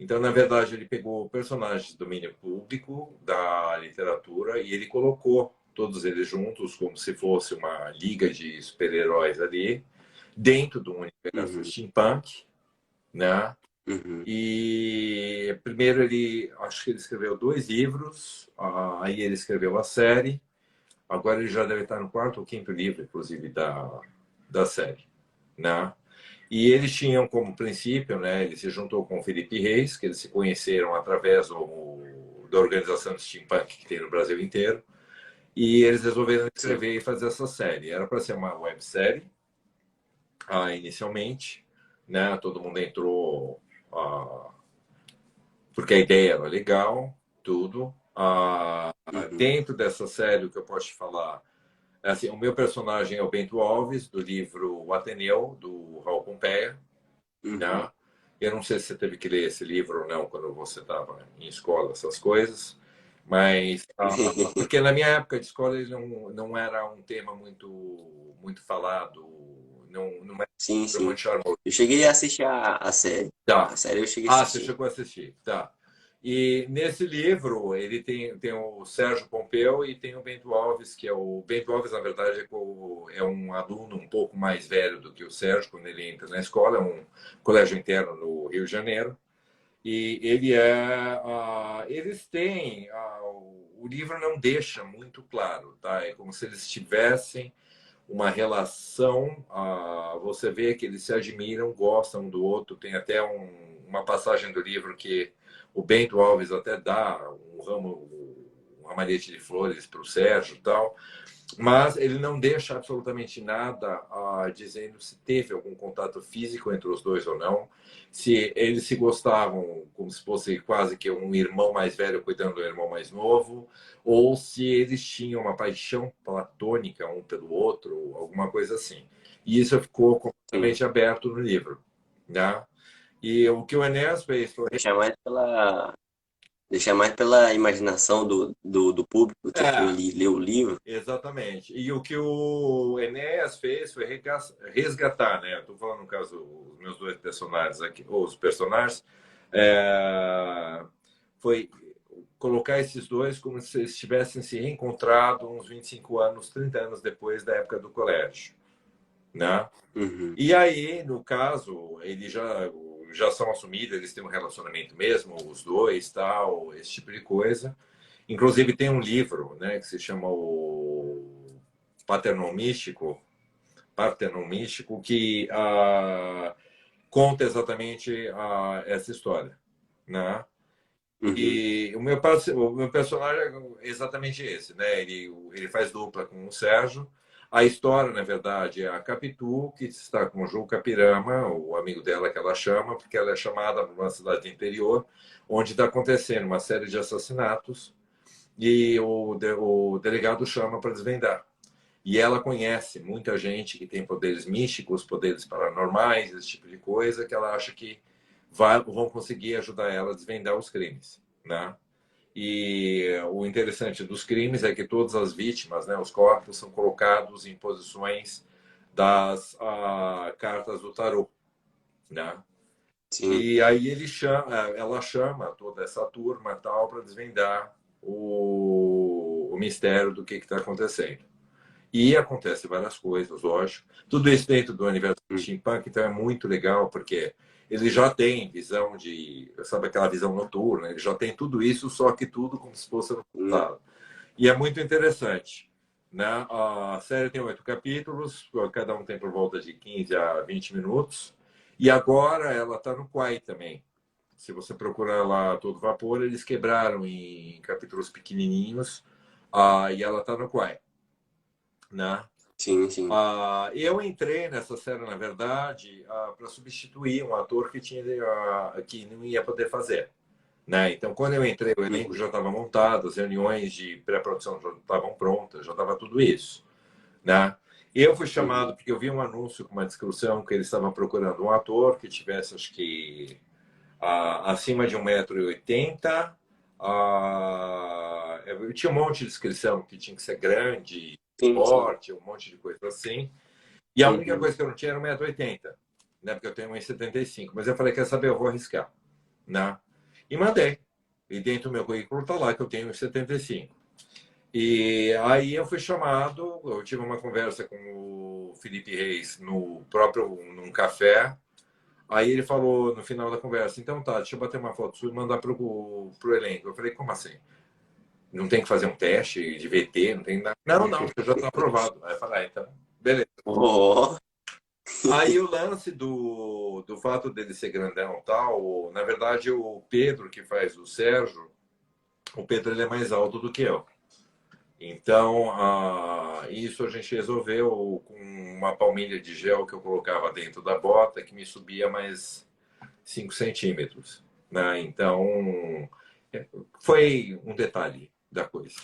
Então, na verdade, ele pegou personagens do domínio público da literatura e ele colocou todos eles juntos como se fosse uma liga de super-heróis ali, dentro de um universo uhum, steampunk, né? uhum. E primeiro acho que ele escreveu 2 livros, aí ele escreveu a série, agora ele já deve estar no 4º ou 5º livro, inclusive, da série, né? E eles tinham como princípio, né? Ele se juntou com o Felipe Reis, que eles se conheceram através da organização de steampunk que tem no Brasil inteiro, e eles resolveram Sim. escrever e fazer essa série. Era para ser uma websérie, inicialmente, né? Todo mundo entrou porque a ideia era legal, tudo. Uhum, Dentro dessa série, o que eu posso te falar é assim, o meu personagem é o Bento Alves, do livro O Ateneu, do Raul Pompeia, uhum. né? Eu não sei se você teve que ler esse livro ou não quando você estava em escola, essas coisas, mas porque na minha época de escola ele não era um tema muito falado, não Sim, era sim. muito charmoso. Eu cheguei a assistir a série. Tá. A série eu cheguei a Você assistir. chegou a assistir, tá? E nesse livro ele tem o Sérgio Pompeu e tem o Bento Alves, que é o Bento Alves, na verdade, é um aluno um pouco mais velho do que o Sérgio quando ele entra na escola, é um colégio interno no Rio de Janeiro. E eles têm, o livro não deixa muito claro, tá? É como se eles tivessem uma relação, você vê que eles se admiram, gostam um do outro. Tem até uma passagem do livro que o Bento Alves até dá um ramo, um ramalhete de flores para o Sérgio e tal, mas ele não deixa absolutamente nada dizendo se teve algum contato físico entre os dois ou não, se eles se gostavam como se fosse quase que um irmão mais velho cuidando do irmão mais novo, ou se eles tinham uma paixão platônica um pelo outro, alguma coisa assim. E isso ficou Sim. completamente aberto no livro, né? E o que o Enéas fez foi... Deixa mais pela, deixa mais pela imaginação do público que for É, ler o livro. exatamente. E o que o Enéas fez foi resgatar, né? Estou falando no caso os meus dois personagens aqui, ou os personagens, foi colocar esses dois como se eles tivessem se reencontrado uns 25 anos, 30 anos depois da época do colégio, né? Uhum. E aí, no caso, eles já são assumidos, eles têm um relacionamento mesmo, os dois, tal, esse tipo de coisa. Inclusive tem um livro, né, que se chama o Paternon Místico, que conta exatamente essa história, né? Uhum. E o meu personagem é exatamente esse, né? Ele faz dupla com o Sérgio. A história, na verdade, é a Capitu, que está com o Ju Capirama, o amigo dela que ela chama, porque ela é chamada para uma cidade interior, onde está acontecendo uma série de assassinatos e o delegado chama para desvendar. E ela conhece muita gente que tem poderes místicos, poderes paranormais, esse tipo de coisa, que ela acha que vão conseguir ajudar ela a desvendar os crimes, né? E o interessante dos crimes é que todas as vítimas, né, os corpos, são colocados em posições das cartas do tarô, né? Sim. E aí ela chama toda essa turma tal para desvendar o mistério do que está acontecendo. E acontece várias coisas, lógico. Tudo isso dentro do universo Uhum. steampunk, então é muito legal, porque ele já tem visão de, sabe, aquela visão noturna, ele já tem tudo isso, só que tudo como se fosse no Uhum. passado. E é muito interessante. Né? A série tem 8 capítulos, cada um tem por volta de 15 a 20 minutos. E agora ela está no Quai também. Se você procurar lá Todo Vapor, eles quebraram em capítulos pequenininhos, e ela está no Quai. Né? Sim, sim. Eu entrei nessa série, na verdade, para substituir um ator que não ia poder fazer. Né? Então, quando eu entrei, o elenco Uhum. já estava montado, as reuniões de pré-produção já estavam prontas, já estava tudo isso. Né? Eu fui Uhum. chamado porque eu vi um anúncio com uma descrição que eles estavam procurando um ator que tivesse, acho que, acima de 1,80 m. Eu tinha um monte de descrição que tinha que ser grande, Sim, sim. forte, um monte de coisa assim. E a única Uhum. coisa que eu não tinha era 1,80 m, né? Porque eu tenho 1,75 m. Mas eu falei, quer saber, eu vou arriscar. Né? E mandei. E dentro do meu currículo está lá que eu tenho 1,75 m. E aí eu fui chamado, eu tive uma conversa com o Felipe Reis num café. Aí ele falou no final da conversa, então tá, deixa eu bater uma foto sua e mandar pro elenco. Eu falei, como assim? Não tem que fazer um teste de VT, não tem nada. Não, não, você já está aprovado. Aí eu falei, então, beleza. Oh. Aí o lance do fato dele ser grandão e tal, na verdade o Pedro que faz o Sérgio, o Pedro ele é mais alto do que eu. Então, isso a gente resolveu com uma palmilha de gel que eu colocava dentro da bota, que me subia mais 5 centímetros. Né? Então, foi um detalhe da coisa.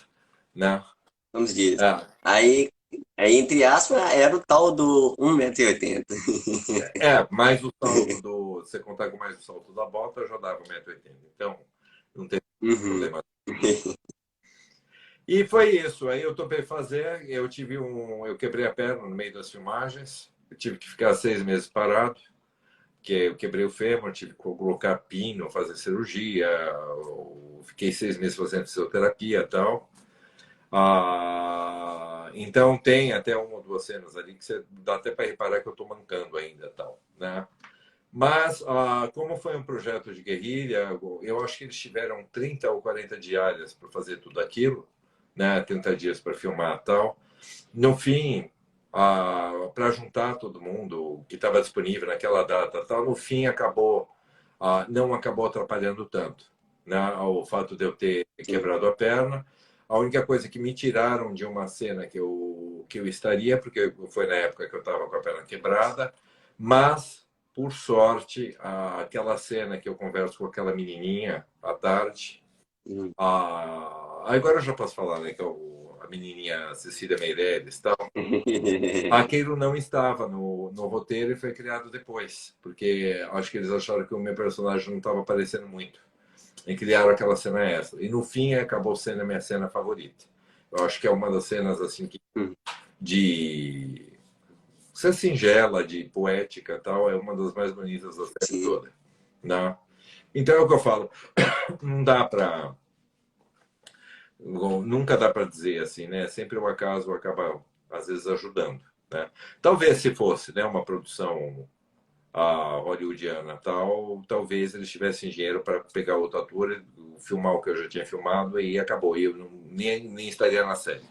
Né? Vamos dizer. Ah, Aí, entre aspas, era o tal do 1,80 m. mais o salto você contar com mais o salto da bota, eu já dava 1,80 m. Então, não tem Uhum. problema. E foi isso. Aí eu topei fazer. Eu quebrei a perna no meio das filmagens. Eu tive que ficar 6 meses parado, que eu quebrei o fêmur, tive que colocar pino, fazer cirurgia, eu fiquei 6 meses fazendo fisioterapia e tal. Então tem até uma ou duas cenas ali que você dá até para reparar que eu estou mancando ainda, tal, né? Mas como foi um projeto de guerrilha, eu acho que eles tiveram 30 ou 40 diárias para fazer tudo aquilo, né? 30 dias para filmar, tal. No fim, para juntar todo mundo que estava disponível naquela data, tal, no fim não acabou atrapalhando tanto, né? O fato de eu ter sim. quebrado a perna. A única coisa que me tiraram de uma cena que eu estaria, porque foi na época que eu estava com a perna quebrada, mas, por sorte, aquela cena que eu converso com aquela menininha à tarde, Uhum. agora eu já posso falar, né, que é a menininha Cecília Meirelles, tal. Aquilo não estava no roteiro e foi criado depois, porque acho que eles acharam que o meu personagem não estava aparecendo muito. E criaram aquela cena extra. E no fim acabou sendo a minha cena favorita. Eu acho que é uma das cenas assim de ser singela, de poética, tal, é uma das mais bonitas da série Sim. toda, né? Então é o que eu falo, não dá para nunca dá para dizer assim, né? Sempre o acaso acaba às vezes ajudando, né? Talvez se fosse, né, uma produção hollywoodiana, talvez eles tivessem dinheiro para pegar outro ator, filmar o que eu já tinha filmado e acabou. E eu nem estaria na série,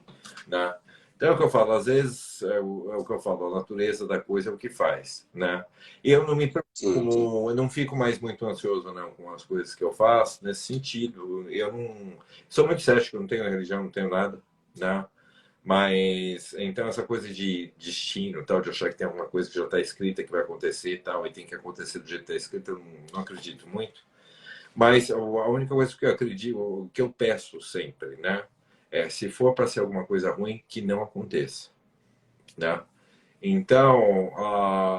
né? Então é o que eu falo, às vezes é o que eu falo, a natureza da coisa é o que faz, né? E eu não me Sim, sim. preocupo, eu não fico mais muito ansioso não com as coisas que eu faço nesse sentido. Eu não sou muito cético, não tenho religião, não tenho nada, né? Mas então essa coisa de destino, tal, de achar que tem alguma coisa que já está escrita que vai acontecer e tal, e tem que acontecer do jeito que está escrito, eu não acredito muito. Mas a única coisa que eu acredito, o que eu peço sempre, né, é se for para ser alguma coisa ruim, que não aconteça, né? Então,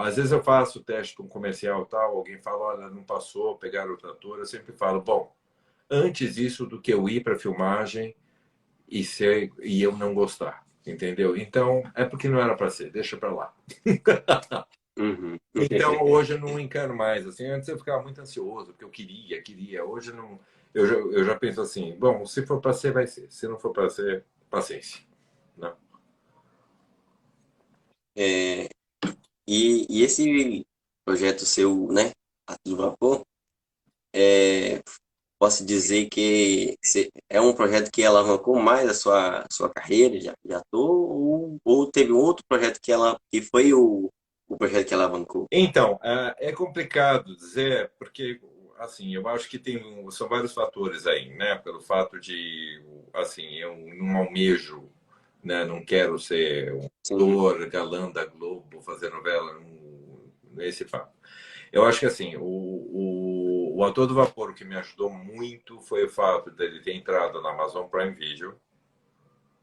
às vezes eu faço teste com comercial tal, alguém fala, olha, não passou, pegaram o trator, eu sempre falo, bom, antes isso do que eu ir para a filmagem e eu não gostar, entendeu? Então, é porque não era para ser, deixa para lá. Uhum. Então, hoje eu não encaro mais, assim, antes eu ficava muito ansioso, porque eu queria, hoje eu não, eu já penso assim, bom, se for para ser, vai ser, se não for para ser, paciência, né? É, e esse projeto seu, né, a todo vapor, é, posso dizer que é um projeto que alavancou mais a sua carreira de ator, ou teve um outro projeto que foi o projeto que alavancou? Então, é complicado dizer, porque, assim, eu acho que são vários fatores aí, né? Pelo fato de, assim, eu não almejo, né? Não quero ser um Sim. ator galã da Globo, fazer novela, nesse fato. Eu acho que, assim, o Ator do Vapor, o que me ajudou muito foi o fato dele ter entrado na Amazon Prime Video,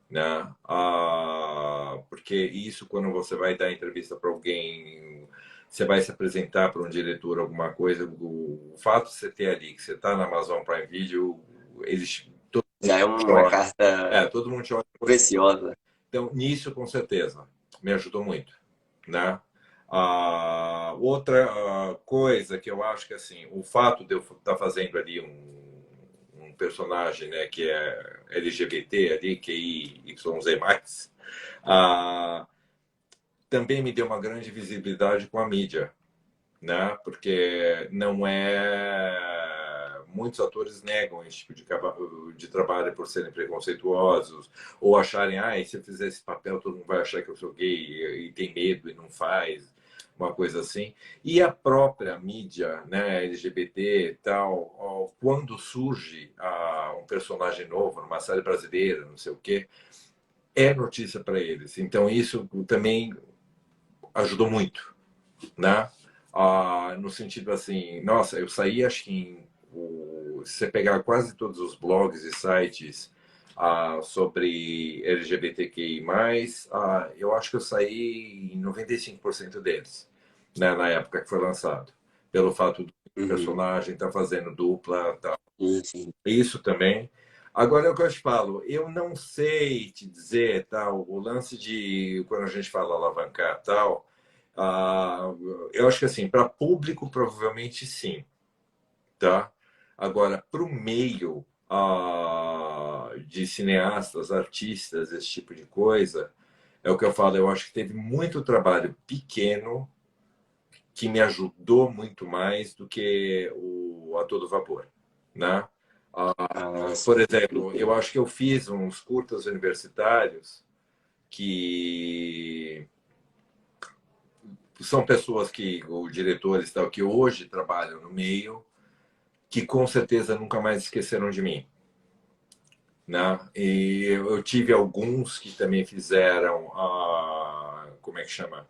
né? Porque isso, quando você vai dar entrevista para alguém, você vai se apresentar para um diretor, alguma coisa, o fato de você ter ali, que você está na Amazon Prime Video, eles, todo mundo Já é te uma olha. carta Todo mundo te olha. preciosa. Então, nisso, com certeza, me ajudou muito, né? Outra coisa que eu acho que, assim, o fato de eu estar fazendo ali um personagem, né, que é LGBT ali, QIYZ+, ah, também me deu uma grande visibilidade com a mídia, né? Porque não é muitos atores negam esse tipo de trabalho por serem preconceituosos ou acharem, se eu fizer esse papel todo mundo vai achar que eu sou gay e tem medo e não faz uma coisa assim. E a própria mídia, né, LGBT e tal, quando surge um personagem novo numa série brasileira, não sei o quê, é notícia para eles. Então isso também ajudou muito, né? No sentido assim, nossa, eu saí, acho que se você pegar quase todos os blogs e sites sobre LGBTQI+, eu acho que eu saí em 95% deles, né, na época que foi lançado, pelo fato do Uhum. personagem estar fazendo dupla, tal. Sim, sim. Isso também. Agora é o que eu te falo, eu não sei te dizer, tal, o lance de quando a gente fala alavancar, tal, Ah, eu acho que assim, para público, provavelmente sim, tá? Agora, para o meio de cineastas, artistas, esse tipo de coisa, é o que eu falo, eu acho que teve muito trabalho pequeno que me ajudou muito mais do que o A Todo Vapor, né? Ah, Por sim, exemplo, eu entendo. acho que eu fiz uns curtas universitários que são pessoas que, ou diretores tal, que hoje trabalham no meio, que com certeza nunca mais esqueceram de mim, né? E eu tive alguns que também fizeram como é que chama?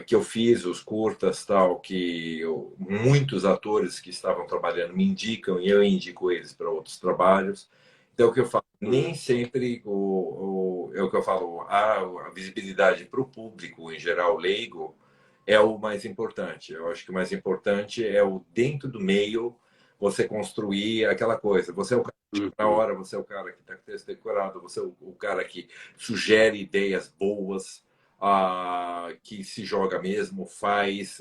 Que eu fiz os curtas tal, que muitos atores que estavam trabalhando me indicam e eu indico eles para outros trabalhos. Então, o que eu falo, nem sempre é o que eu falo, a visibilidade para o público em geral leigo é o mais importante. Eu acho que o mais importante é o dentro do meio você construir aquela coisa. Você é o cara que na Uhum. hora, você é o cara que está com o texto decorado, você é o cara que sugere ideias boas, que se joga mesmo, faz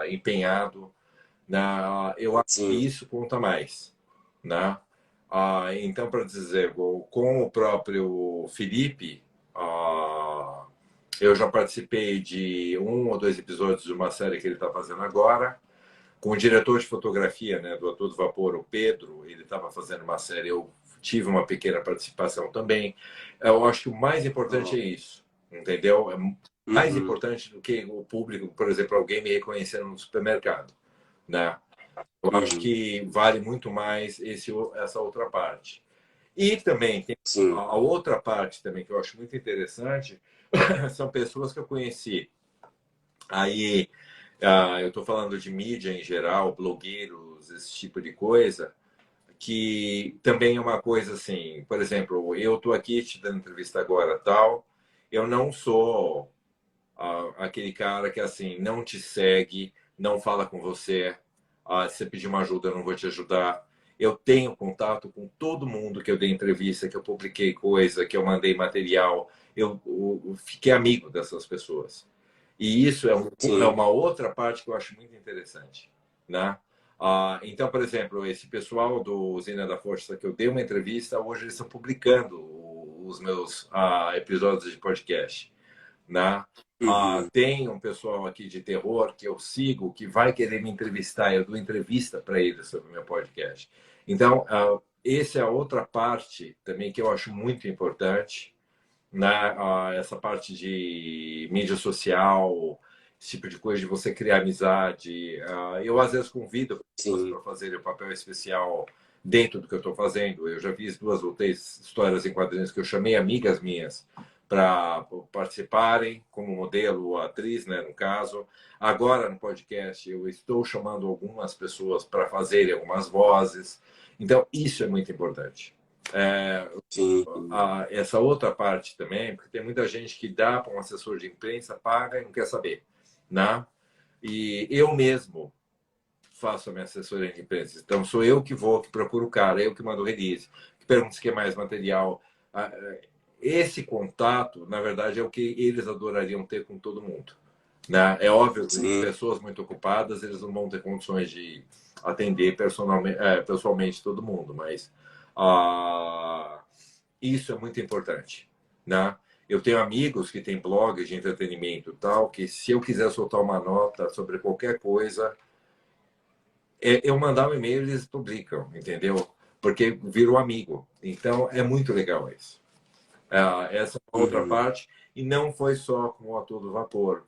empenhado. Eu acho que Sim. isso conta mais. Né? Então, para dizer, com o próprio Felipe, eu já participei de um ou dois episódios de uma série que ele está fazendo agora. Com o diretor de fotografia, né, do A Todo Vapor, o Pedro, ele estava fazendo uma série, eu tive uma pequena participação também. Eu acho que o mais importante Ó. é isso, entendeu? É mais Uhum. importante do que o público, por exemplo, alguém me reconhecendo no supermercado, né? Eu acho Uhum. que vale muito mais essa outra parte. E também tem Sim. a outra parte também que eu acho muito interessante, são pessoas que eu conheci aí. Eu estou falando de mídia em geral, blogueiros, esse tipo de coisa, que também é uma coisa assim, por exemplo, eu estou aqui te dando entrevista agora, tal, eu não sou aquele cara que assim não te segue, não fala com você, se você pedir uma ajuda eu não vou te ajudar. Eu tenho contato com todo mundo que eu dei entrevista, que eu publiquei coisa, que eu mandei material, eu fiquei amigo dessas pessoas. E isso é Sim. uma outra parte que eu acho muito interessante, né? Então, por exemplo, esse pessoal do Usina da Força que eu dei uma entrevista, hoje eles estão publicando os meus episódios de podcast, né? Uhum. Tem um pessoal aqui de terror que eu sigo que vai querer me entrevistar, eu dou entrevista para eles sobre o meu podcast. Então, essa é a outra parte também que eu acho muito importante, né? Essa parte de mídia social, esse tipo de coisa, de você criar amizade. Eu, às vezes, convido pessoas Sim. para fazerem o papel especial dentro do que eu estou fazendo. Eu já fiz duas ou três histórias em quadrinhos que eu chamei amigas minhas para participarem, como modelo ou atriz, né, no caso. Agora, no podcast, eu estou chamando algumas pessoas para fazerem algumas vozes. Então, isso é muito importante. É, Sim. essa outra parte também, porque tem muita gente que dá para um assessor de imprensa, paga e não quer saber, né? E eu mesmo faço a minha assessoria de imprensa. Então, sou eu que vou, que procuro o cara, eu que mando o release, que pergunto se quer mais material. Esse contato, na verdade, é o que eles adorariam ter com todo mundo. Né? É óbvio que Sim. pessoas muito ocupadas, eles não vão ter condições de atender pessoalmente todo mundo, mas isso é muito importante, né? Eu tenho amigos que têm blogs de entretenimento e tal, que se eu quiser soltar uma nota sobre qualquer coisa, eu mandar um e-mail eles publicam, entendeu? Porque virou amigo. Então é muito legal isso. Essa é outra Uhum. parte. E não foi só com o Ator do Vapor,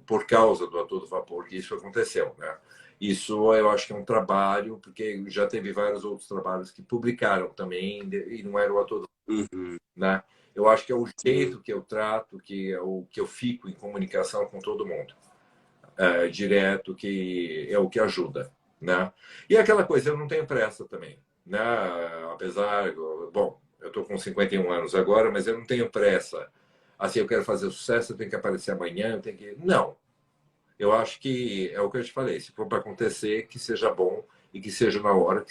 por causa do Ator do Vapor que isso aconteceu, né? Isso eu acho que é um trabalho, porque já teve vários outros trabalhos que publicaram também, e não era o Ator do, Uhum. né? Eu acho que é o Sim. jeito que eu trato, que é o que eu fico em comunicação com todo mundo, direto, que é o que ajuda, né? E aquela coisa, eu não tenho pressa também, né? Apesar, bom, eu estou com 51 anos agora, mas eu não tenho pressa. Assim, eu quero fazer sucesso, eu tenho que aparecer amanhã, eu tenho que. Não. Eu acho que é o que eu te falei. Se for para acontecer, que seja bom e que seja na hora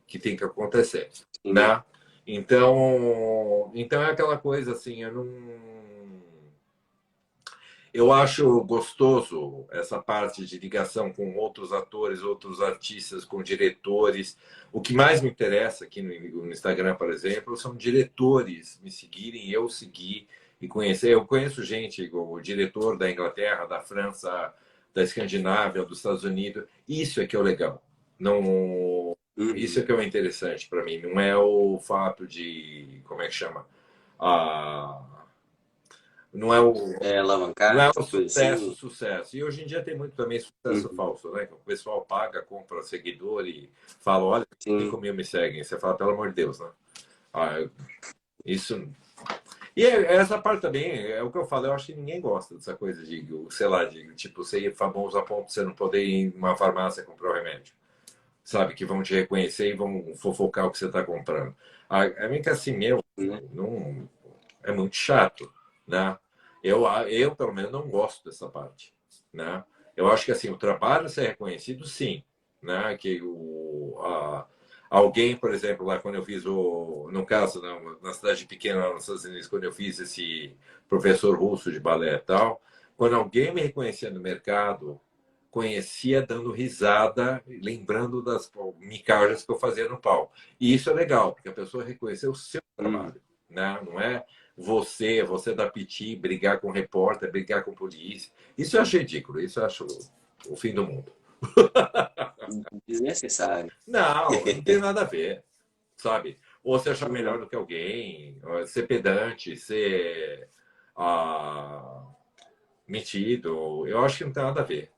que tem que acontecer, Sim. né? Então é aquela coisa assim, eu não. Eu acho gostoso essa parte de ligação com outros atores, outros artistas, com diretores. O que mais me interessa aqui no Instagram, por exemplo, são diretores me seguirem, eu seguir e conhecer. Eu conheço gente, o diretor da Inglaterra, da França, da Escandinávia, dos Estados Unidos. Isso é que é o legal. Não, isso Uhum. é que é o interessante para mim. Não é o fato de, como é que chama? Ah, não é É, não alavancar, é o essa coisa sucesso, assim. sucesso. E hoje em dia tem muito também sucesso Uhum. falso, né? Que o pessoal paga, compra seguidor e fala, olha, Sim. 5 mil me seguem. Você fala, pelo amor de Deus, né? Ah, isso. E essa parte também, é o que eu falo, eu acho que ninguém gosta dessa coisa de, sei lá, de tipo, ser famoso a ponto de você não poder ir em uma farmácia comprar o remédio. Sabe? Que vão te reconhecer e vão fofocar o que você está comprando. A mim que assim, meu, Né? não, é muito chato, né? Eu, pelo menos, não gosto dessa parte, né? Eu acho que, assim, o trabalho ser reconhecido, sim, né? Que alguém, por exemplo, lá quando eu fiz no caso, na cidade pequena, lá nos Estados Unidos, quando eu fiz esse professor russo de balé e tal, quando alguém me reconhecia no mercado, conhecia dando risada, lembrando das micajas que eu fazia no palco. E isso é legal, porque a pessoa reconheceu o seu Uhum. trabalho, né? Não é você da Piti, brigar com o repórter, brigar com a polícia. Isso eu acho ridículo, isso eu acho o fim do mundo. Desnecessário. Não, não tem nada a ver, sabe? Ou se achar melhor Não. do que alguém, ou ser pedante, ser metido, eu acho que não tem nada a ver.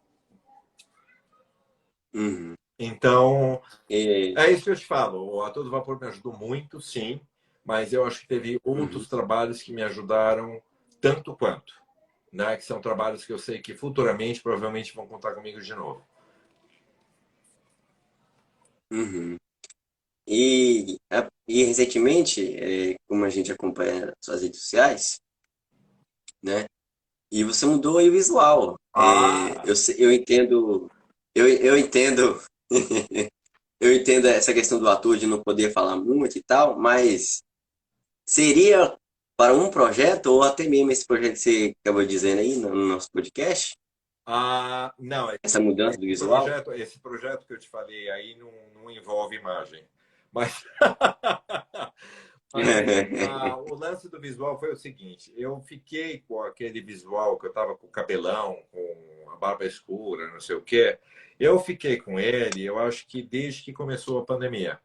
Uhum. Então, É, é isso que eu te falo. O A Todo Vapor me ajudou muito, sim, mas eu acho que teve uhum. outros trabalhos que me ajudaram tanto quanto, né? Que são trabalhos que eu sei que futuramente provavelmente vão contar comigo de novo. Uhum. E recentemente, como a gente acompanha suas redes sociais, né? E você mudou aí o visual. Ah, Eu entendo, eu entendo, eu entendo essa questão do ator de não poder falar muito e tal, mas seria para um projeto, ou até mesmo esse projeto que você acabou dizendo aí no nosso podcast, não, essa mudança do visual? esse projeto que eu te falei aí não envolve imagem. Mas, mas o lance do visual foi o seguinte: eu fiquei com aquele visual que eu estava com o cabelão, com a barba escura, não sei o quê. Eu fiquei com ele, eu acho que desde que começou a pandemia,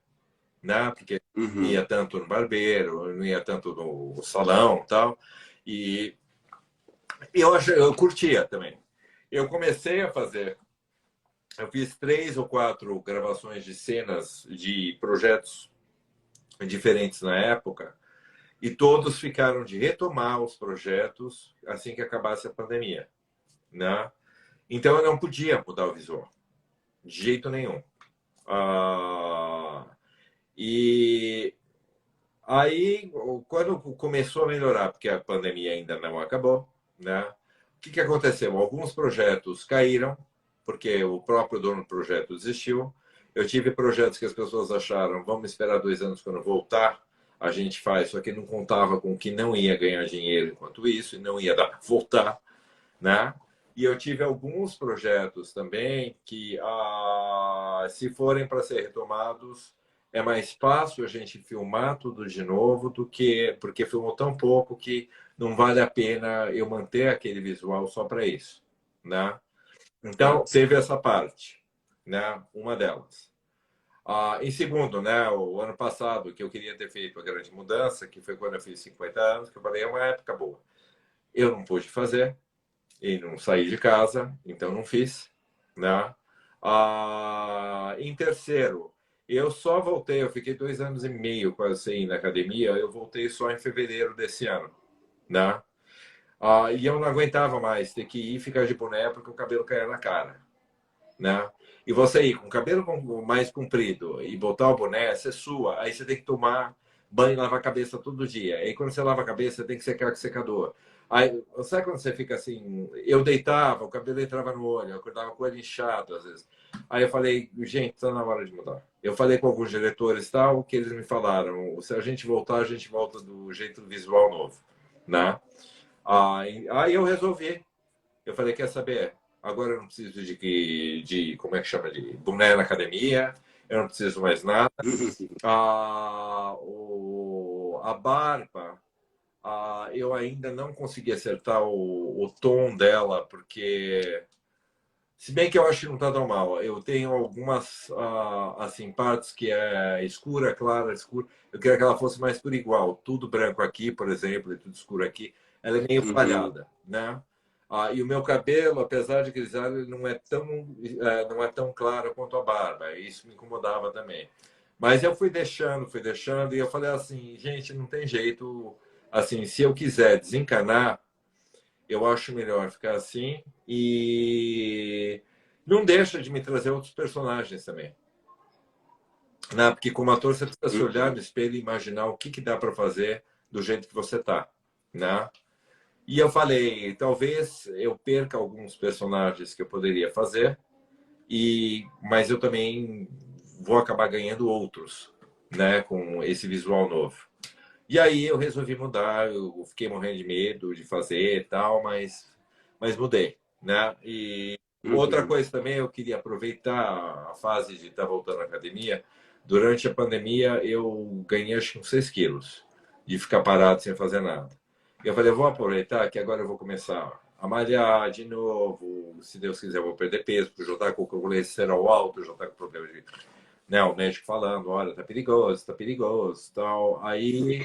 né? Porque não Uhum, ia tanto no barbeiro, não ia tanto no salão e tal. E eu curtia também. Eu comecei a fazer, eu fiz 3 ou 4 gravações de cenas de projetos diferentes na época, e todos ficaram de retomar os projetos assim que acabasse a pandemia, né? Então eu não podia mudar o visual, de jeito nenhum. Ah, e aí, quando começou a melhorar, porque a pandemia ainda não acabou, né? O que aconteceu? Alguns projetos caíram, porque o próprio dono do projeto desistiu. Eu tive projetos que as pessoas acharam, vamos esperar 2 anos quando voltar, a gente faz, só que não contava com que não ia ganhar dinheiro enquanto isso, e não ia dar para voltar, né? E eu tive alguns projetos também que, se forem para ser retomados, é mais fácil a gente filmar tudo de novo do que porque filmou tão pouco que não vale a pena eu manter aquele visual só para isso, né? ah, Então teve essa parte, né? Uma delas. Em segundo, né? O ano passado que eu queria ter feito a grande mudança, que foi quando eu fiz 50 anos, que eu falei é uma época boa. Eu não pude fazer, e não saí de casa, então não fiz, né? Em terceiro, eu só voltei, eu fiquei 2 anos e meio quase sem ir na academia, eu voltei só em fevereiro desse ano, né? E eu não aguentava mais ter que ir ficar de boné porque o cabelo caía na cara, né? E você ir com o cabelo mais comprido e botar o boné, você sua, aí você tem que tomar banho e lavar a cabeça todo dia. Aí quando você lava a cabeça, você tem que secar com o secador. Aí, sabe quando você fica assim? Eu deitava, o cabelo entrava no olho, eu acordava com o olho inchado às vezes. Aí eu falei, gente, está na hora de mudar. Eu falei com alguns diretores tal, que eles me falaram, se a gente voltar, a gente volta do jeito visual novo, né? Aí eu resolvi. Eu falei, quer saber? Agora eu não preciso como é que chama, de boné na academia, eu não preciso mais nada. A barba, eu ainda não consegui acertar o tom dela, porque se bem que eu acho que não está tão mal. Eu tenho algumas assim partes que é escura, clara, escura. Eu queria que ela fosse mais por igual. Tudo branco aqui, por exemplo, e tudo escuro aqui. Ela é meio falhada, né? E o meu cabelo, apesar de grisalho, ele não é tão claro quanto a barba. Isso me incomodava também. Mas eu fui deixando, e eu falei assim, gente, não tem jeito. Assim, se eu quiser desencanar, eu acho melhor ficar assim e não deixa de me trazer outros personagens também. Né? Porque como ator você precisa se olhar no espelho e imaginar o que dá para fazer do jeito que você tá. Né? E eu falei, talvez eu perca alguns personagens que eu poderia fazer, mas eu também vou acabar ganhando outros, né, com esse visual novo. E aí eu resolvi mudar, eu fiquei morrendo de medo de fazer e tal, mas mudei, né? E outra coisa também, eu queria aproveitar a fase de estar voltando à academia. Durante a pandemia, eu ganhei acho que uns 6 quilos de ficar parado sem fazer nada. Eu falei, eu vou aproveitar que agora eu vou começar a malhar de novo. Se Deus quiser, eu vou perder peso, porque eu já estou com o colesterol alto, eu já estou com problema de, né, o médico falando, olha, tá perigoso, tal. Aí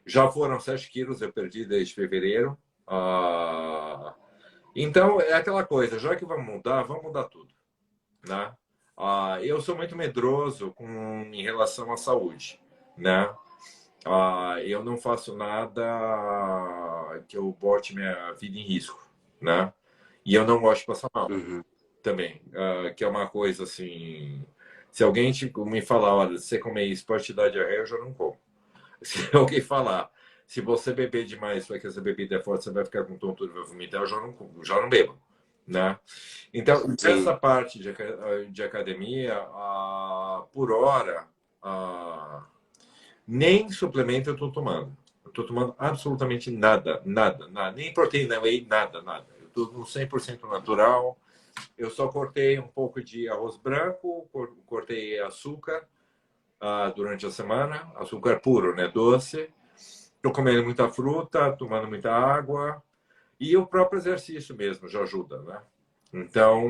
já foram 7 quilos, eu perdi desde fevereiro. Então, é aquela coisa, já que vamos mudar tudo, né? Eu sou muito medroso em relação à saúde, né? Eu não faço nada que eu bote minha vida em risco, né? E eu não gosto de passar mal também, que é uma coisa assim... Se alguém me falar, olha, você comer isso pode te dar diarreia, eu já não como. Se alguém falar, se você beber demais, vai que essa bebida é forte, você vai ficar com tontura, vai vomitar, eu já não bebo, né? Então, essa parte de academia, por hora, nem suplemento eu estou tomando. Eu estou tomando absolutamente nada, nada, nada. Nem proteína whey, nada, nada. Eu estou no 100% natural. Eu só cortei um pouco de arroz branco, cortei açúcar durante a semana, açúcar puro, né, doce. Estou comendo muita fruta, tomando muita água e o próprio exercício mesmo já ajuda, né? Então,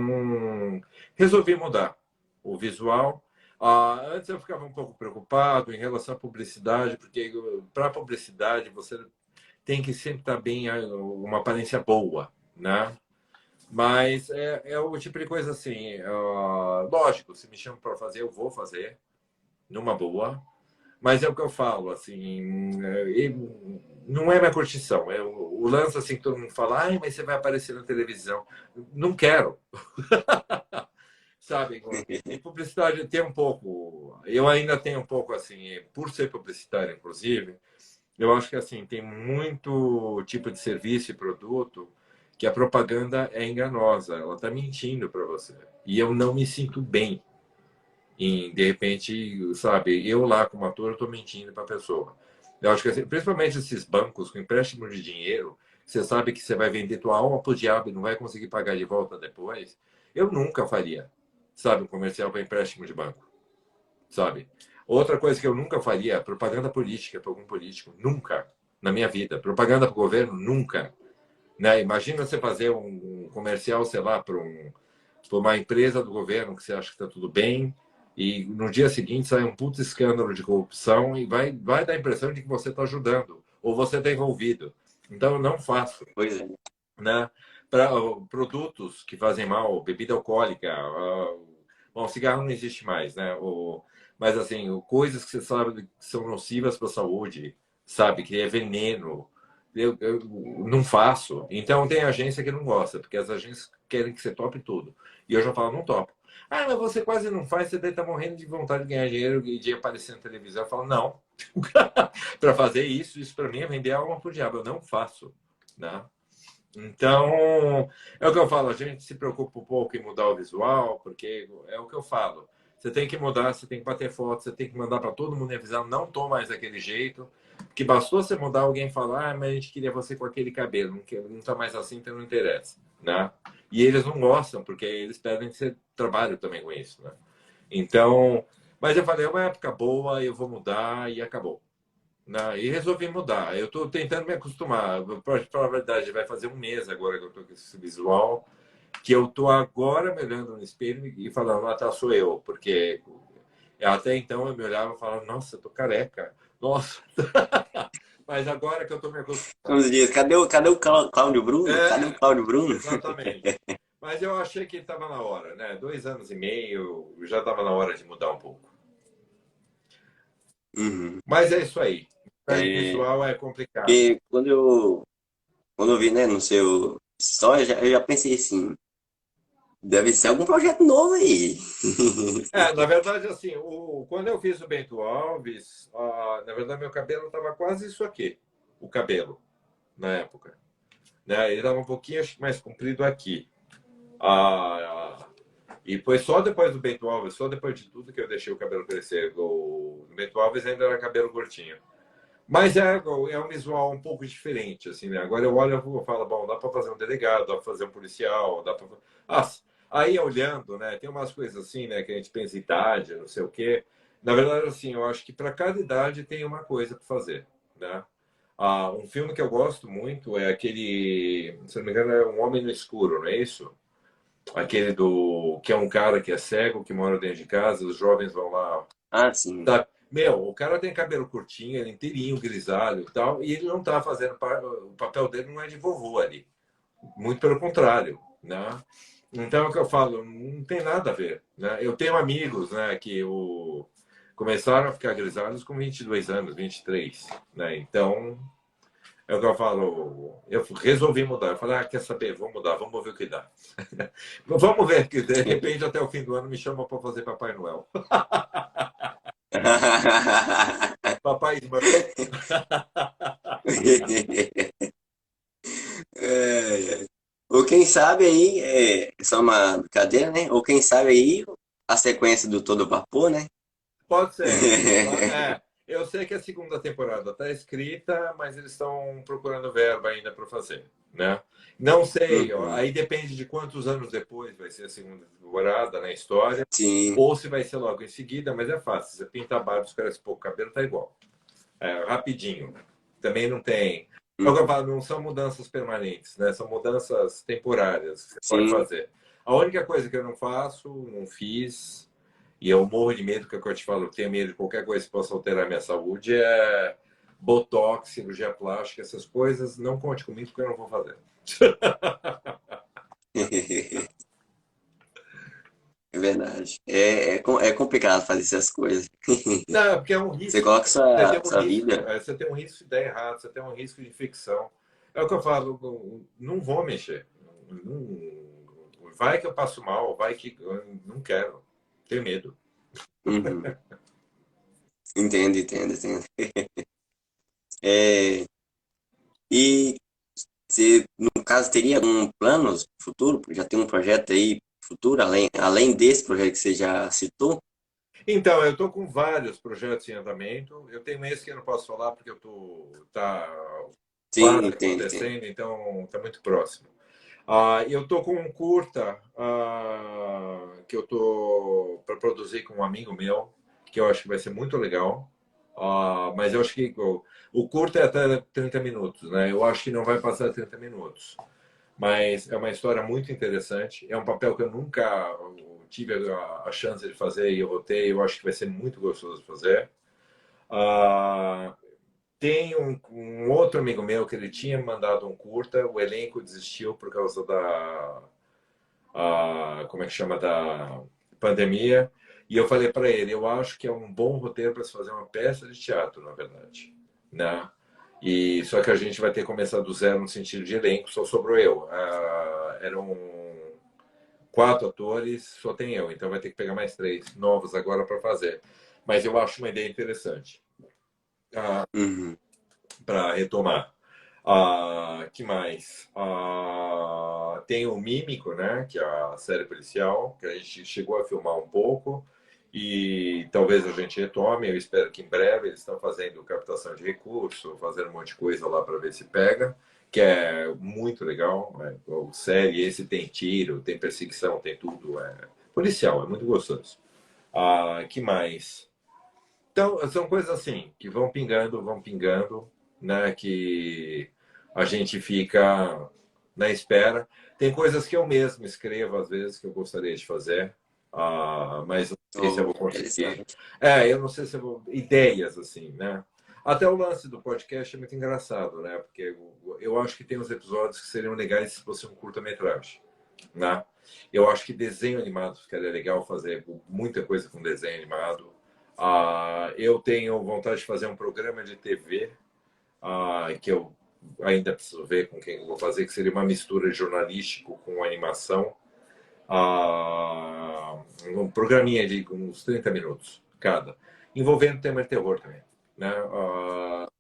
resolvi mudar o visual. Antes eu ficava um pouco preocupado em relação à publicidade, porque para publicidade você tem que sempre estar bem, uma aparência boa, né? Mas é o tipo de coisa assim, lógico, se me chamam para fazer, eu vou fazer, numa boa. Mas é o que eu falo, assim, não é minha curtição. O lance assim que todo mundo fala, ai, mas você vai aparecer na televisão. Não quero. Sabe? E publicidade tem um pouco. Eu ainda tenho um pouco assim, por ser publicitário, inclusive, eu acho que assim, tem muito tipo de serviço e produto que a propaganda é enganosa, ela está mentindo para você. E eu não me sinto bem de repente, sabe, eu lá como ator, eu tô mentindo para a pessoa. Eu acho que, assim, principalmente esses bancos com empréstimo de dinheiro, você sabe que você vai vender tua alma pro diabo e não vai conseguir pagar de volta depois. Eu nunca faria, sabe, um comercial para empréstimo de banco, sabe? Outra coisa que eu nunca faria, propaganda política para algum político, nunca na minha vida. Propaganda para o governo, nunca. Né? Imagina você fazer um comercial, sei lá, para uma empresa do governo que você acha que está tudo bem, e no dia seguinte sai um puto escândalo de corrupção e vai dar a impressão de que você está ajudando ou você está envolvido. Então, eu não faço. Pois é. Né? Para produtos que fazem mal, bebida alcoólica, bom, cigarro não existe mais, né? Mas, assim, coisas que você sabe que são nocivas para a saúde, sabe? Que é veneno. Eu não faço. Então, tem agência que não gosta, porque as agências querem que você tope tudo. E eu já falo, não topo. Mas você quase não faz, você deve estar morrendo de vontade de ganhar dinheiro e de aparecer na televisão. Eu falo, não. Para fazer isso para mim é vender alma pro diabo. Eu não faço, né? Então, é o que eu falo, a gente se preocupa um pouco em mudar o visual, porque é o que eu falo. Você tem que mudar, você tem que bater foto, você tem que mandar para todo mundo avisar, não tô mais daquele jeito. Porque bastou você mudar, alguém falar, mas a gente queria você com aquele cabelo, não tá mais assim, então não interessa. né? E eles não gostam, porque eles pedem que você trabalhe também com isso, né? Então, mas eu falei, é uma época boa, eu vou mudar e acabou. Né? E resolvi mudar. Eu estou tentando me acostumar. Para falar a verdade, vai fazer um mês agora que eu estou com esse visual, que eu estou agora me olhando no espelho e falando, ah, tá, sou eu. Porque até então eu me olhava e falava, nossa, eu tô careca. Nossa. Mas agora que eu estou me Como acostumando. se diz, cadê o Cláudio Bruno? Cadê o É, Cláudio Bruno? exatamente. Mas eu achei que estava na hora, né? 2 anos e meio, já estava na hora de mudar um pouco. Uhum. Mas é isso aí. O É, visual é complicado. porque quando eu vi, né, no seu história, eu já pensei assim, deve ser algum projeto novo aí. Na verdade, assim, quando eu fiz o Bento Alves, na verdade, meu cabelo estava quase isso aqui, o cabelo, na época. Né? Ele estava um pouquinho acho que mais comprido aqui. Ah, e foi só depois do Bento Alves, só depois de tudo que eu deixei o cabelo crescer. O Bento Alves ainda era cabelo curtinho. Mas é um visual um pouco diferente, assim, né? Agora eu olho e falo, bom, dá para fazer um delegado, dá para fazer um policial, dá para... Ah, aí olhando, né? Tem umas coisas assim, né? Que a gente pensa em idade, não sei o quê. Na verdade, assim, eu acho que para cada idade tem uma coisa para fazer, né? Um filme que eu gosto muito é aquele, se não me engano, é Um Homem no Escuro, não é isso? Aquele do que é um cara que é cego, que mora dentro de casa, os jovens vão lá. Ah, sim. Tá. Meu, o cara tem cabelo curtinho, ele é inteirinho, grisalho e tal, e ele não tá fazendo. O papel dele não é de vovô ali. Muito pelo contrário, né? Então é o que eu falo, não tem nada a ver. Né? Eu tenho amigos né, começaram a ficar grisalhos com 22 anos, 23. Né? Então é o que eu falo, eu resolvi mudar. Eu falei, quer saber, vou mudar, vamos ver o que dá. Vamos ver, que de repente até o fim do ano me chama para fazer Papai Noel. Papai Smurf. É, é. Ou quem sabe aí, só uma brincadeira, né? Ou quem sabe aí a sequência do Todo Vapor, né? Pode ser. Eu sei que a segunda temporada está escrita, mas eles estão procurando verba ainda para fazer, né? Não sei, ó, Uhum. aí depende de quantos anos depois vai ser a segunda temporada na história, Sim. ou se vai ser logo em seguida, mas é fácil. Você pinta a barba, os caras, pô, o cabelo tá igual. Rapidinho. Também não tem. É o que eu Uhum. falo, não são mudanças permanentes, né? São mudanças temporárias que você pode Sim. fazer. A única coisa que eu não faço, não fiz, e eu morro de medo, que é o que eu te falo, eu tenho medo de qualquer coisa que possa alterar minha saúde, é botox, cirurgia plástica, essas coisas. Não conte comigo, porque eu não vou fazer. É verdade. É complicado fazer essas coisas. Não, porque é um Você risco. coloca Você tem sua, um sua risco. vida. Você tem um risco de dar errado, você tem um risco de infecção. É o que eu falo, não vou mexer. Vai que eu passo mal, vai que eu não quero. Tenho medo. Uhum. Entendo, entendo, entendo. É, e você, no caso, teria algum plano futuro? Já tem um projeto aí futuro, além desse projeto que você já citou? Então, eu estou com vários projetos em andamento. Eu tenho esse que eu não posso falar porque eu tô tá Sim, quase entendo, entendo. acontecendo, então está muito próximo. Eu estou com um curta que eu estou para produzir com um amigo meu, que eu acho que vai ser muito legal. Mas eu acho que o curta é até 30 minutos, né? Eu acho que não vai passar 30 minutos. Mas é uma história muito interessante. É um papel que eu nunca tive a chance de fazer e eu vou ter. Eu acho que vai ser muito gostoso de fazer. Ah, tem um outro amigo meu que ele tinha mandado um curta, o elenco desistiu por causa como é que chama, da pandemia. E eu falei para ele, eu acho que é um bom roteiro para se fazer uma peça de teatro, na verdade, né? E só que a gente vai ter que começar do zero no sentido de elenco, só sobrou eu. Eram 4 atores, só tem eu, então vai ter que pegar mais 3 novos agora para fazer. Mas eu acho uma ideia interessante. Uhum. Para retomar. Que mais? Tem o Mímico, né? Que é a série policial, que a gente chegou a filmar um pouco e talvez a gente retome. Eu espero que em breve eles estão fazendo captação de recurso, fazendo um monte de coisa lá para ver se pega. que é muito legal. Série, esse tem tiro, tem perseguição, tem tudo. É policial, é muito gostoso. Que mais? Então, são coisas assim, que vão pingando, né? Que a gente fica na espera. Tem coisas que eu mesmo escrevo, às vezes, que eu gostaria de fazer, mas não sei se eu Oh, vou conseguir. interessante. Eu não sei se eu vou. Ideias, assim, né? Até o lance do podcast é muito engraçado, né? Porque eu acho que tem uns episódios que seriam legais se fosse um curta-metragem, né? Eu acho que desenho animado ficaria legal fazer muita coisa com desenho animado. Eu tenho vontade de fazer um programa de TV, que eu ainda preciso ver com quem eu vou fazer, que seria uma mistura jornalístico com animação. Um programinha de uns 30 minutos cada, envolvendo tema de terror também, né?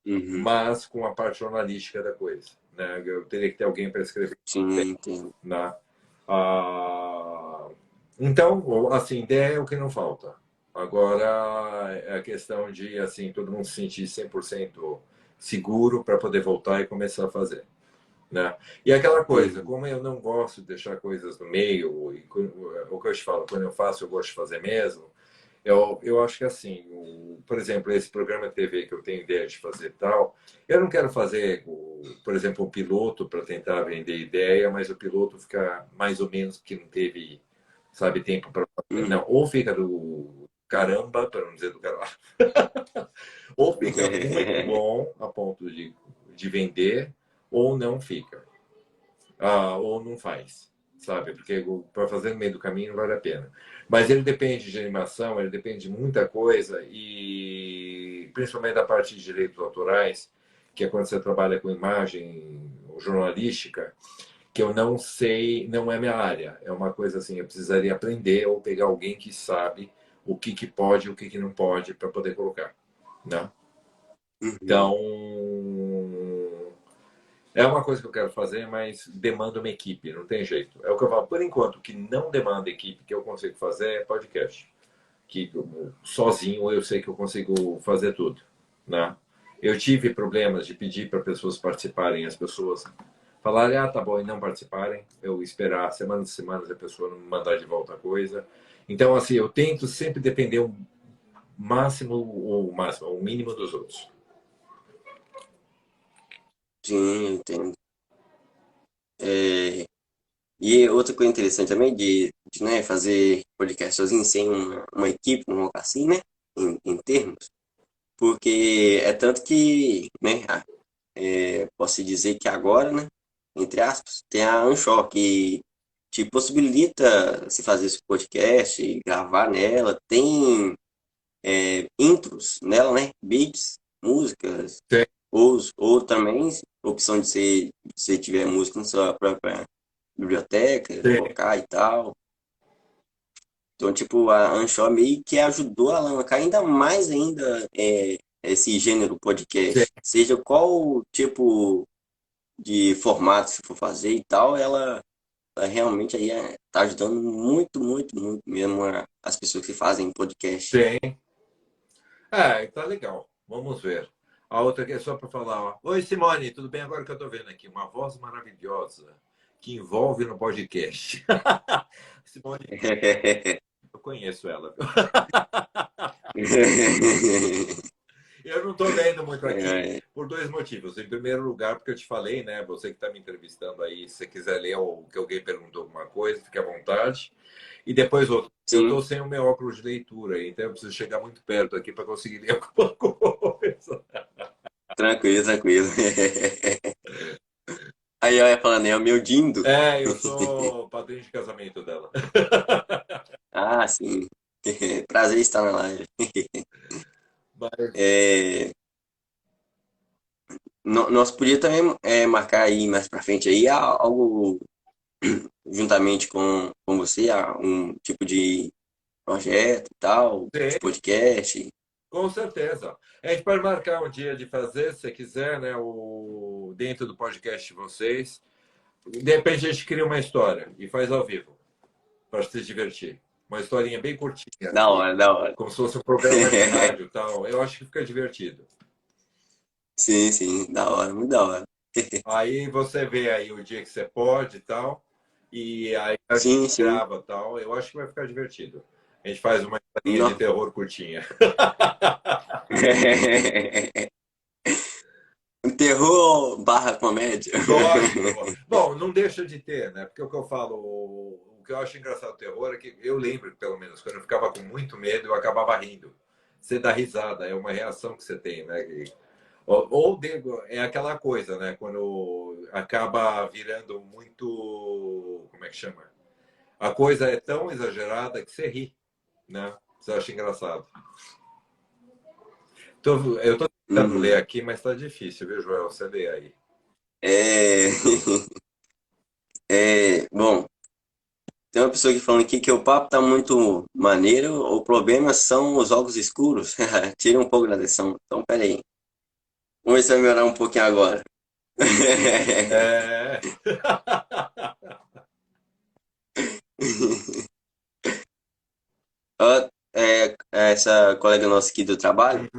Uhum. Mas com a parte jornalística da coisa, né? Eu teria que ter alguém para escrever, Sim, entendo. né? Então, assim, ideia é o que não falta. Agora, é a questão de, assim, todo mundo se sentir 100% seguro para poder voltar e começar a fazer, né? E aquela coisa, Uhum. como eu não gosto de deixar coisas no meio, e o que eu te falo, quando eu faço, eu gosto de fazer mesmo, eu acho que assim, por exemplo, esse programa de TV que eu tenho ideia de fazer tal, eu não quero fazer, por exemplo, um piloto para tentar vender ideia, mas o piloto fica mais ou menos porque não teve, sabe, tempo para fazer. Uhum. Não, ou fica do caramba, para não dizer do caralho, ou fica muito bom a ponto de vender, ou não fica. Ou não faz, sabe? Porque para fazer no meio do caminho não vale a pena. Mas ele depende de animação, ele depende de muita coisa, e principalmente da parte de direitos autorais, que é quando você trabalha com imagem jornalística, que eu não sei, não é minha área. É uma coisa assim, eu precisaria aprender ou pegar alguém que sabe o que pode e o que não pode para poder colocar, né? Uhum. Então, é uma coisa que eu quero fazer, mas demanda uma equipe, não tem jeito. É o que eu falo. Por enquanto, o que não demanda equipe, que eu consigo fazer é podcast. Que sozinho eu sei que eu consigo fazer tudo, né? Eu tive problemas de pedir para pessoas participarem, as pessoas falarem, tá bom, e não participarem. Eu esperar semanas e semanas a pessoa não me mandar de volta a coisa. Então, assim, eu tento sempre depender o mínimo dos outros. Sim, eu entendo. É, e outra coisa interessante também de, né, fazer podcast sozinho, sem uma equipe, vamos colocar assim, né? Em termos. Porque é tanto que, né, posso dizer que agora, né, entre aspas, tem a Anchor que te possibilita se fazer esse podcast, gravar nela, tem intros nela, né, beats, músicas, Sim, ou também opção de ser, se tiver música na sua própria biblioteca, sim, colocar e tal. Então, tipo, a Anchor meio que ajudou a alavancar ainda mais ainda esse gênero sim, podcast. Seja qual tipo de formato se for fazer e tal, ela realmente aí tá ajudando muito, muito, muito mesmo as pessoas que fazem podcast. sim. Tá legal. Vamos ver. A outra aqui é só para falar. Ó. Oi, Simone, tudo bem? Agora que eu estou vendo aqui, uma voz maravilhosa que envolve no podcast. Simone, eu conheço ela. Eu não estou lendo muito aqui É, por dois motivos. Em primeiro lugar, porque eu te falei, né? Você que está me entrevistando aí, se você quiser ler ou que alguém perguntou alguma coisa, fique à vontade. E depois outro. Eu sim, estou sem o meu óculos de leitura, então eu preciso chegar muito perto aqui para conseguir ler alguma coisa. tranquilo, tranquilo. Aí eu ia falando, é o meu Dindo. Eu sou padrinho de casamento dela. Ah, sim. Prazer estar na live. Mas, É, nós podíamos também marcar aí mais pra frente aí algo juntamente com você, um tipo de projeto e tal, de sim, podcast. com certeza. A gente pode marcar um dia de fazer, se você quiser, né? Dentro do podcast de vocês. De repente a gente cria uma história e faz ao vivo, para se divertir. Uma historinha bem curtinha Da aqui, hora, da hora. como se fosse um programa de rádio e tal. Eu acho que fica divertido. Sim, sim, da hora, muito da hora. Aí você vê aí o dia que você pode e tal, e aí a gente Sim, sim. grava e tal. Eu acho que vai ficar divertido. A gente faz uma historinha de Nó. terror curtinha. Terror barra comédia. Lógico. Bom, não deixa de ter, né? Porque o que eu falo, o que eu acho engraçado do terror é que eu lembro, pelo menos, quando eu ficava com muito medo, eu acabava rindo. Você dá risada, é uma reação que você tem, né? É aquela coisa, né? Quando acaba virando muito. Como é que chama? A coisa é tão exagerada que você ri, né? Você acha engraçado. Eu estou tentando ler Uhum. aqui, mas está difícil, viu, Joel? Você lê aí. É, bom, tem uma pessoa aqui falando aqui que o papo tá muito maneiro, o problema são os óculos escuros. Tira um pouco da atenção. Então, pera aí. Vamos ver se vai melhorar um pouquinho agora. É... Ó, essa colega nossa aqui do trabalho,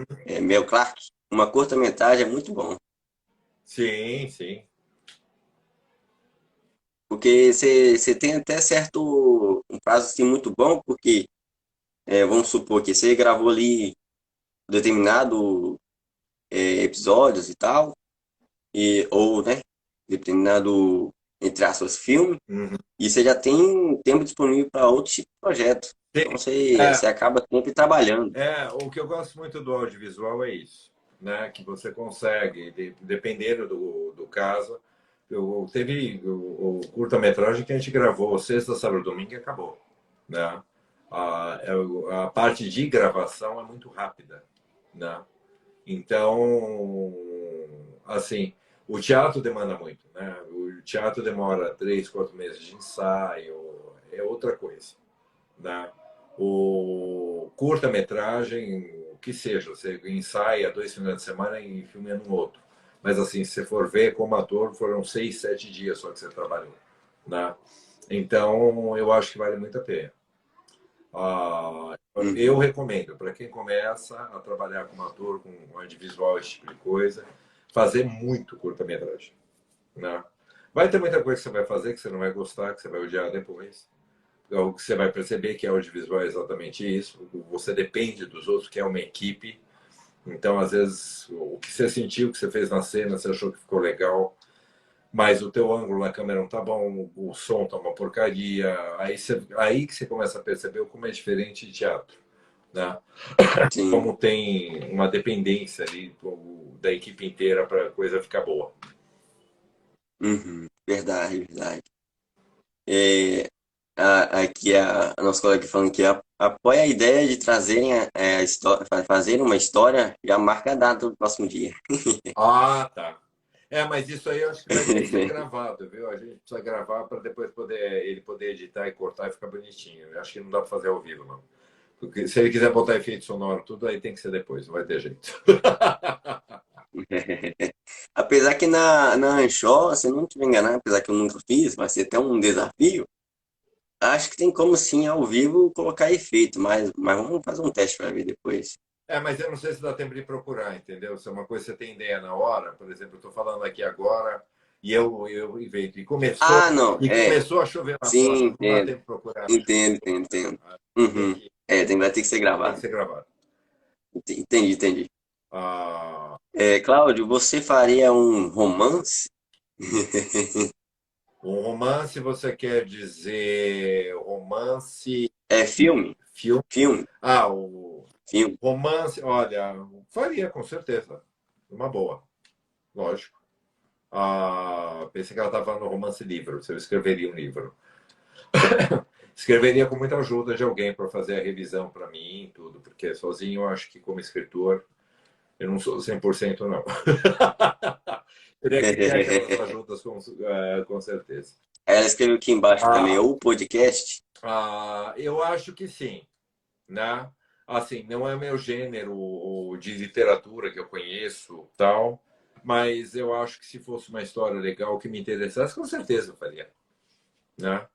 Mel Clark, uma curta-metragem é muito bom. Sim, sim. Porque você tem até certo um prazo assim, muito bom, porque vamos supor que você gravou ali determinado episódios e tal, ou, né, determinado, entre aspas, filme, Uhum. e você já tem tempo disponível para outro tipo de projeto. Então você É, acaba sempre trabalhando. o que eu gosto muito do audiovisual é isso, né? Que você consegue, dependendo do caso. Teve o curta-metragem que a gente gravou sexta, sábado, domingo e acabou, né? A parte de gravação é muito rápida, né? Então, assim, o teatro demanda muito, né? O teatro demora 3, 4 meses de ensaio, é outra coisa, né? O curta-metragem, o que seja, você ensaia 2 finais de semana e filma no outro. Mas assim, se você for ver como ator, foram 6, 7 dias só que você trabalhou, né? Então, eu acho que vale muito a pena. Eu Uhum, recomendo para quem começa a trabalhar como ator, com audiovisual, esse tipo de coisa, fazer muito curta-metragem, né? Vai ter muita coisa que você vai fazer que você não vai gostar, que você vai odiar depois. O que você vai perceber que audiovisual é exatamente isso. Você depende dos outros, que é uma equipe. Então, às vezes, o que você sentiu, o que você fez na cena, você achou que ficou legal, mas o teu ângulo na câmera não tá bom, o som tá uma porcaria. Aí que você começa a perceber como é diferente de teatro, né? sim. Como tem uma dependência ali da equipe inteira para a coisa ficar boa. Uhum, verdade, verdade. É, aqui a nossa colega falando que apoia a ideia de trazerem a história, fazer uma história já marca a data do próximo dia. Ah, tá. Mas isso aí eu acho que vai ter que ser gravado, viu? A gente precisa gravar para depois ele poder editar e cortar e ficar bonitinho. Eu acho que não dá para fazer ao vivo, não. Porque se ele quiser botar efeito sonoro, tudo aí tem que ser depois, não vai ter jeito. Apesar que na Anchor, se eu não estiver enganado, apesar que eu nunca fiz, vai ser até um desafio. Acho que tem como sim ao vivo colocar efeito, mas vamos fazer um teste para ver depois. Mas eu não sei se dá tempo de procurar, entendeu? Se é uma coisa que você tem ideia na hora, por exemplo, eu estou falando aqui agora e eu invento. Ah, não, E começou a chover lá fora, sim, não dá entendo, tempo de procurar. entendo, entendo, entendo. Tem Uhum. que, Vai ter que ser tem que gravado. ser gravado. Entendi, entendi. Ah, Cláudio, você faria um romance? um romance, você quer dizer romance, Filme? filme? Filme? O Filme. romance, olha, faria com certeza. Uma boa, lógico. Pensei que ela estava falando romance livro, se eu escreveria um livro. Escreveria com muita ajuda de alguém para fazer a revisão para mim e tudo, porque sozinho eu acho que como escritor eu não sou 100% não. Teria que ter aquelas ajudas com certeza. Ela escreveu aqui embaixo também, Ah, ou podcast. eu acho que sim, né? Assim, não é meu gênero de literatura que eu conheço, tal, mas eu acho que se fosse uma história legal que me interessasse, com certeza eu faria, né?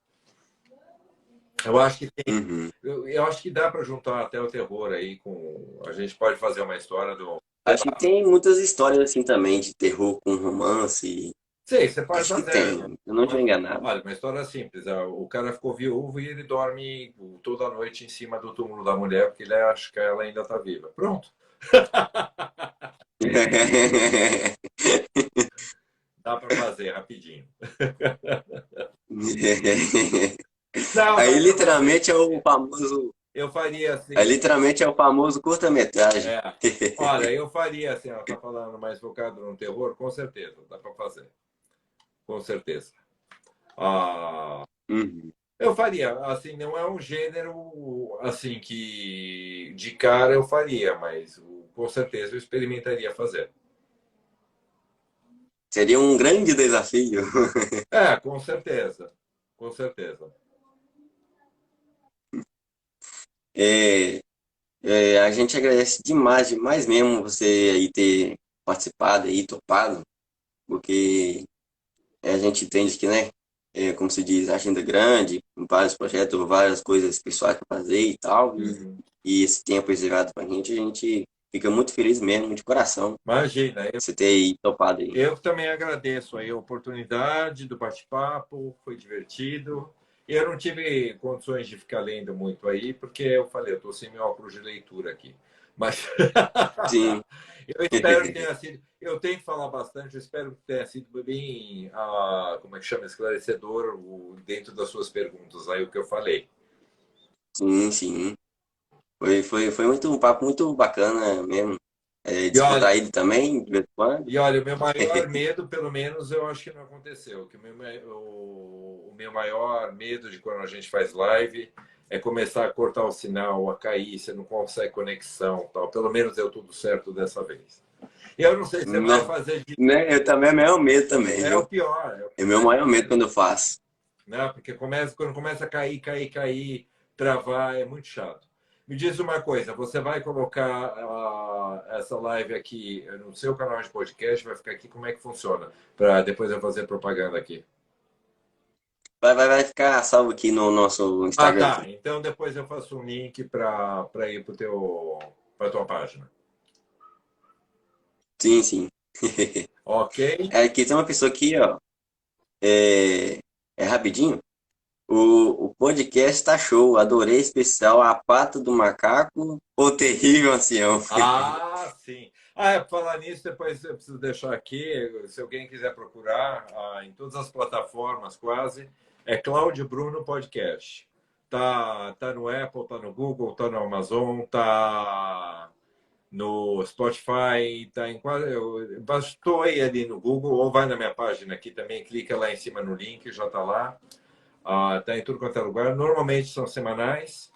Eu acho que Uhum. eu acho que dá para juntar até o terror aí com. A gente pode fazer uma história do. Acho que tem muitas histórias assim também, de terror com romance. Sei, você pode Acho que fazer. tem, eu não estou enganado. Olha, uma história simples. O cara ficou viúvo e ele dorme toda noite em cima do túmulo da mulher, porque ele acha que ela ainda está viva. Pronto. Dá para fazer rapidinho. Não, Aí dá para fazer. literalmente é o famoso. Eu faria Aí assim. literalmente é o famoso curta-metragem. É, olha, eu faria assim. Ela está falando mais focado no terror? Com certeza, dá para fazer. Com certeza. Ah, Uhum. eu faria, assim, não é um gênero assim que de cara eu faria, mas com certeza eu experimentaria fazer. Seria um grande desafio. É, com certeza. Com certeza. É, a gente agradece demais, demais mesmo você aí ter participado aí, topado, porque a gente entende que, né, como se diz, agenda grande, vários projetos, várias coisas pessoais para fazer e tal, Uhum. e esse tempo reservado para a gente fica muito feliz mesmo, de coração, Imagina, você ter aí topado aí. eu também agradeço aí a oportunidade do bate-papo, foi divertido. Eu não tive condições de ficar lendo muito aí, porque eu falei, eu estou sem meu óculos de leitura aqui. Mas Sim, eu espero que tenha sido. Eu tenho que falar bastante, eu espero que tenha sido bem, como é que chama, esclarecedor dentro das suas perguntas, aí o que eu falei. sim, sim. Foi muito, um papo muito bacana mesmo. E olha, Descontraído também, de vez em quando. E olha, o meu maior medo, pelo menos, eu acho que não aconteceu. Que o meu maior medo de quando a gente faz live é começar a cortar o sinal, a cair, você não consegue conexão, tal. Pelo menos deu tudo certo dessa vez. E eu não sei se você vai Não, fazer de... né? Eu também é meu medo também, É viu? o pior, é o É que meu mais maior dá medo medo. quando eu faço. Né? Porque quando começa a cair, travar, é muito chato. Me diz uma coisa, você vai colocar essa live aqui no seu canal de podcast, vai ficar aqui, como é que funciona? Para depois eu fazer propaganda aqui. Vai ficar salvo aqui no nosso Ah, Instagram tá. aqui. Então depois eu faço um link para ir para tua página. Sim, sim. Ok? Aqui tem uma pessoa aqui, ó. É, é rapidinho. O podcast tá show. Adorei especial A Pata do Macaco, o Terrível Ancião. Ah, sim. Ah, é, pra falar nisso, depois eu preciso deixar aqui, se alguém quiser procurar, em todas as plataformas quase, é Cláudio Bruno Podcast. Tá no Apple, tá no Google, tá no Amazon, tá no Spotify, tá em quase. Bastou ir ali no Google, ou vai na minha página aqui também, clica lá em cima no link, já tá lá. Tá em tudo quanto é lugar. Normalmente são semanais.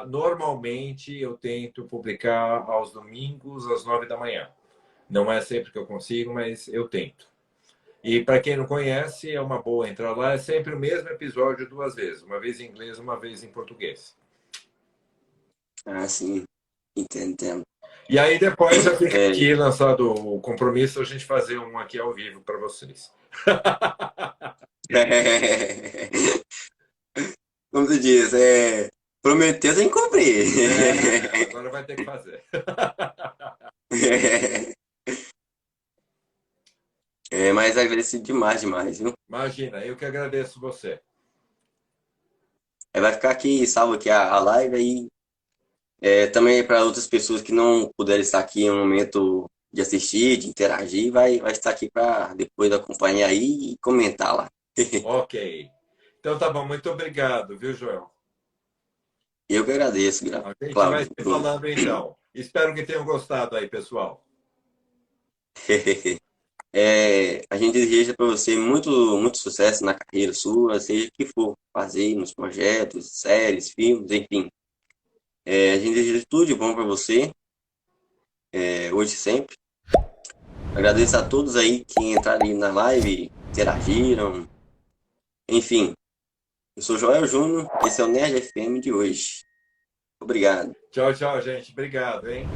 Normalmente eu tento publicar aos domingos às 9 da manhã. Não é sempre que eu consigo, mas eu tento. E para quem não conhece, é uma boa entrar lá. É sempre o mesmo episódio duas vezes, uma vez em inglês, uma vez em português. Ah, sim. Entendo, entendo. E aí depois eu fico É, aqui lançado o compromisso a gente fazer um aqui ao vivo para vocês. como se diz, prometeu tem que cumprir. Agora vai ter que fazer. Mas agradeço demais, demais, viu? Imagina, eu que agradeço você. Vai ficar aqui, salvo aqui a live aí. Também para outras pessoas que não puderem estar aqui em um momento de assistir, de interagir, vai estar aqui para depois acompanhar aí e comentar lá. Ok. Então tá bom, muito obrigado, viu, Joel? Eu que agradeço, A gente vai Cláudio, se Bruno. falando então. Espero que tenham gostado aí, pessoal. A gente deseja para você muito, muito sucesso na carreira sua, seja o que for fazer nos projetos, séries, filmes, enfim. A gente deseja tudo de bom para você, hoje e sempre. Agradeço a todos aí que entraram aí na live, interagiram, enfim. Eu sou Joel Júnior, esse é o Nerd FM de hoje. Obrigado. Tchau, tchau, gente. Obrigado, hein?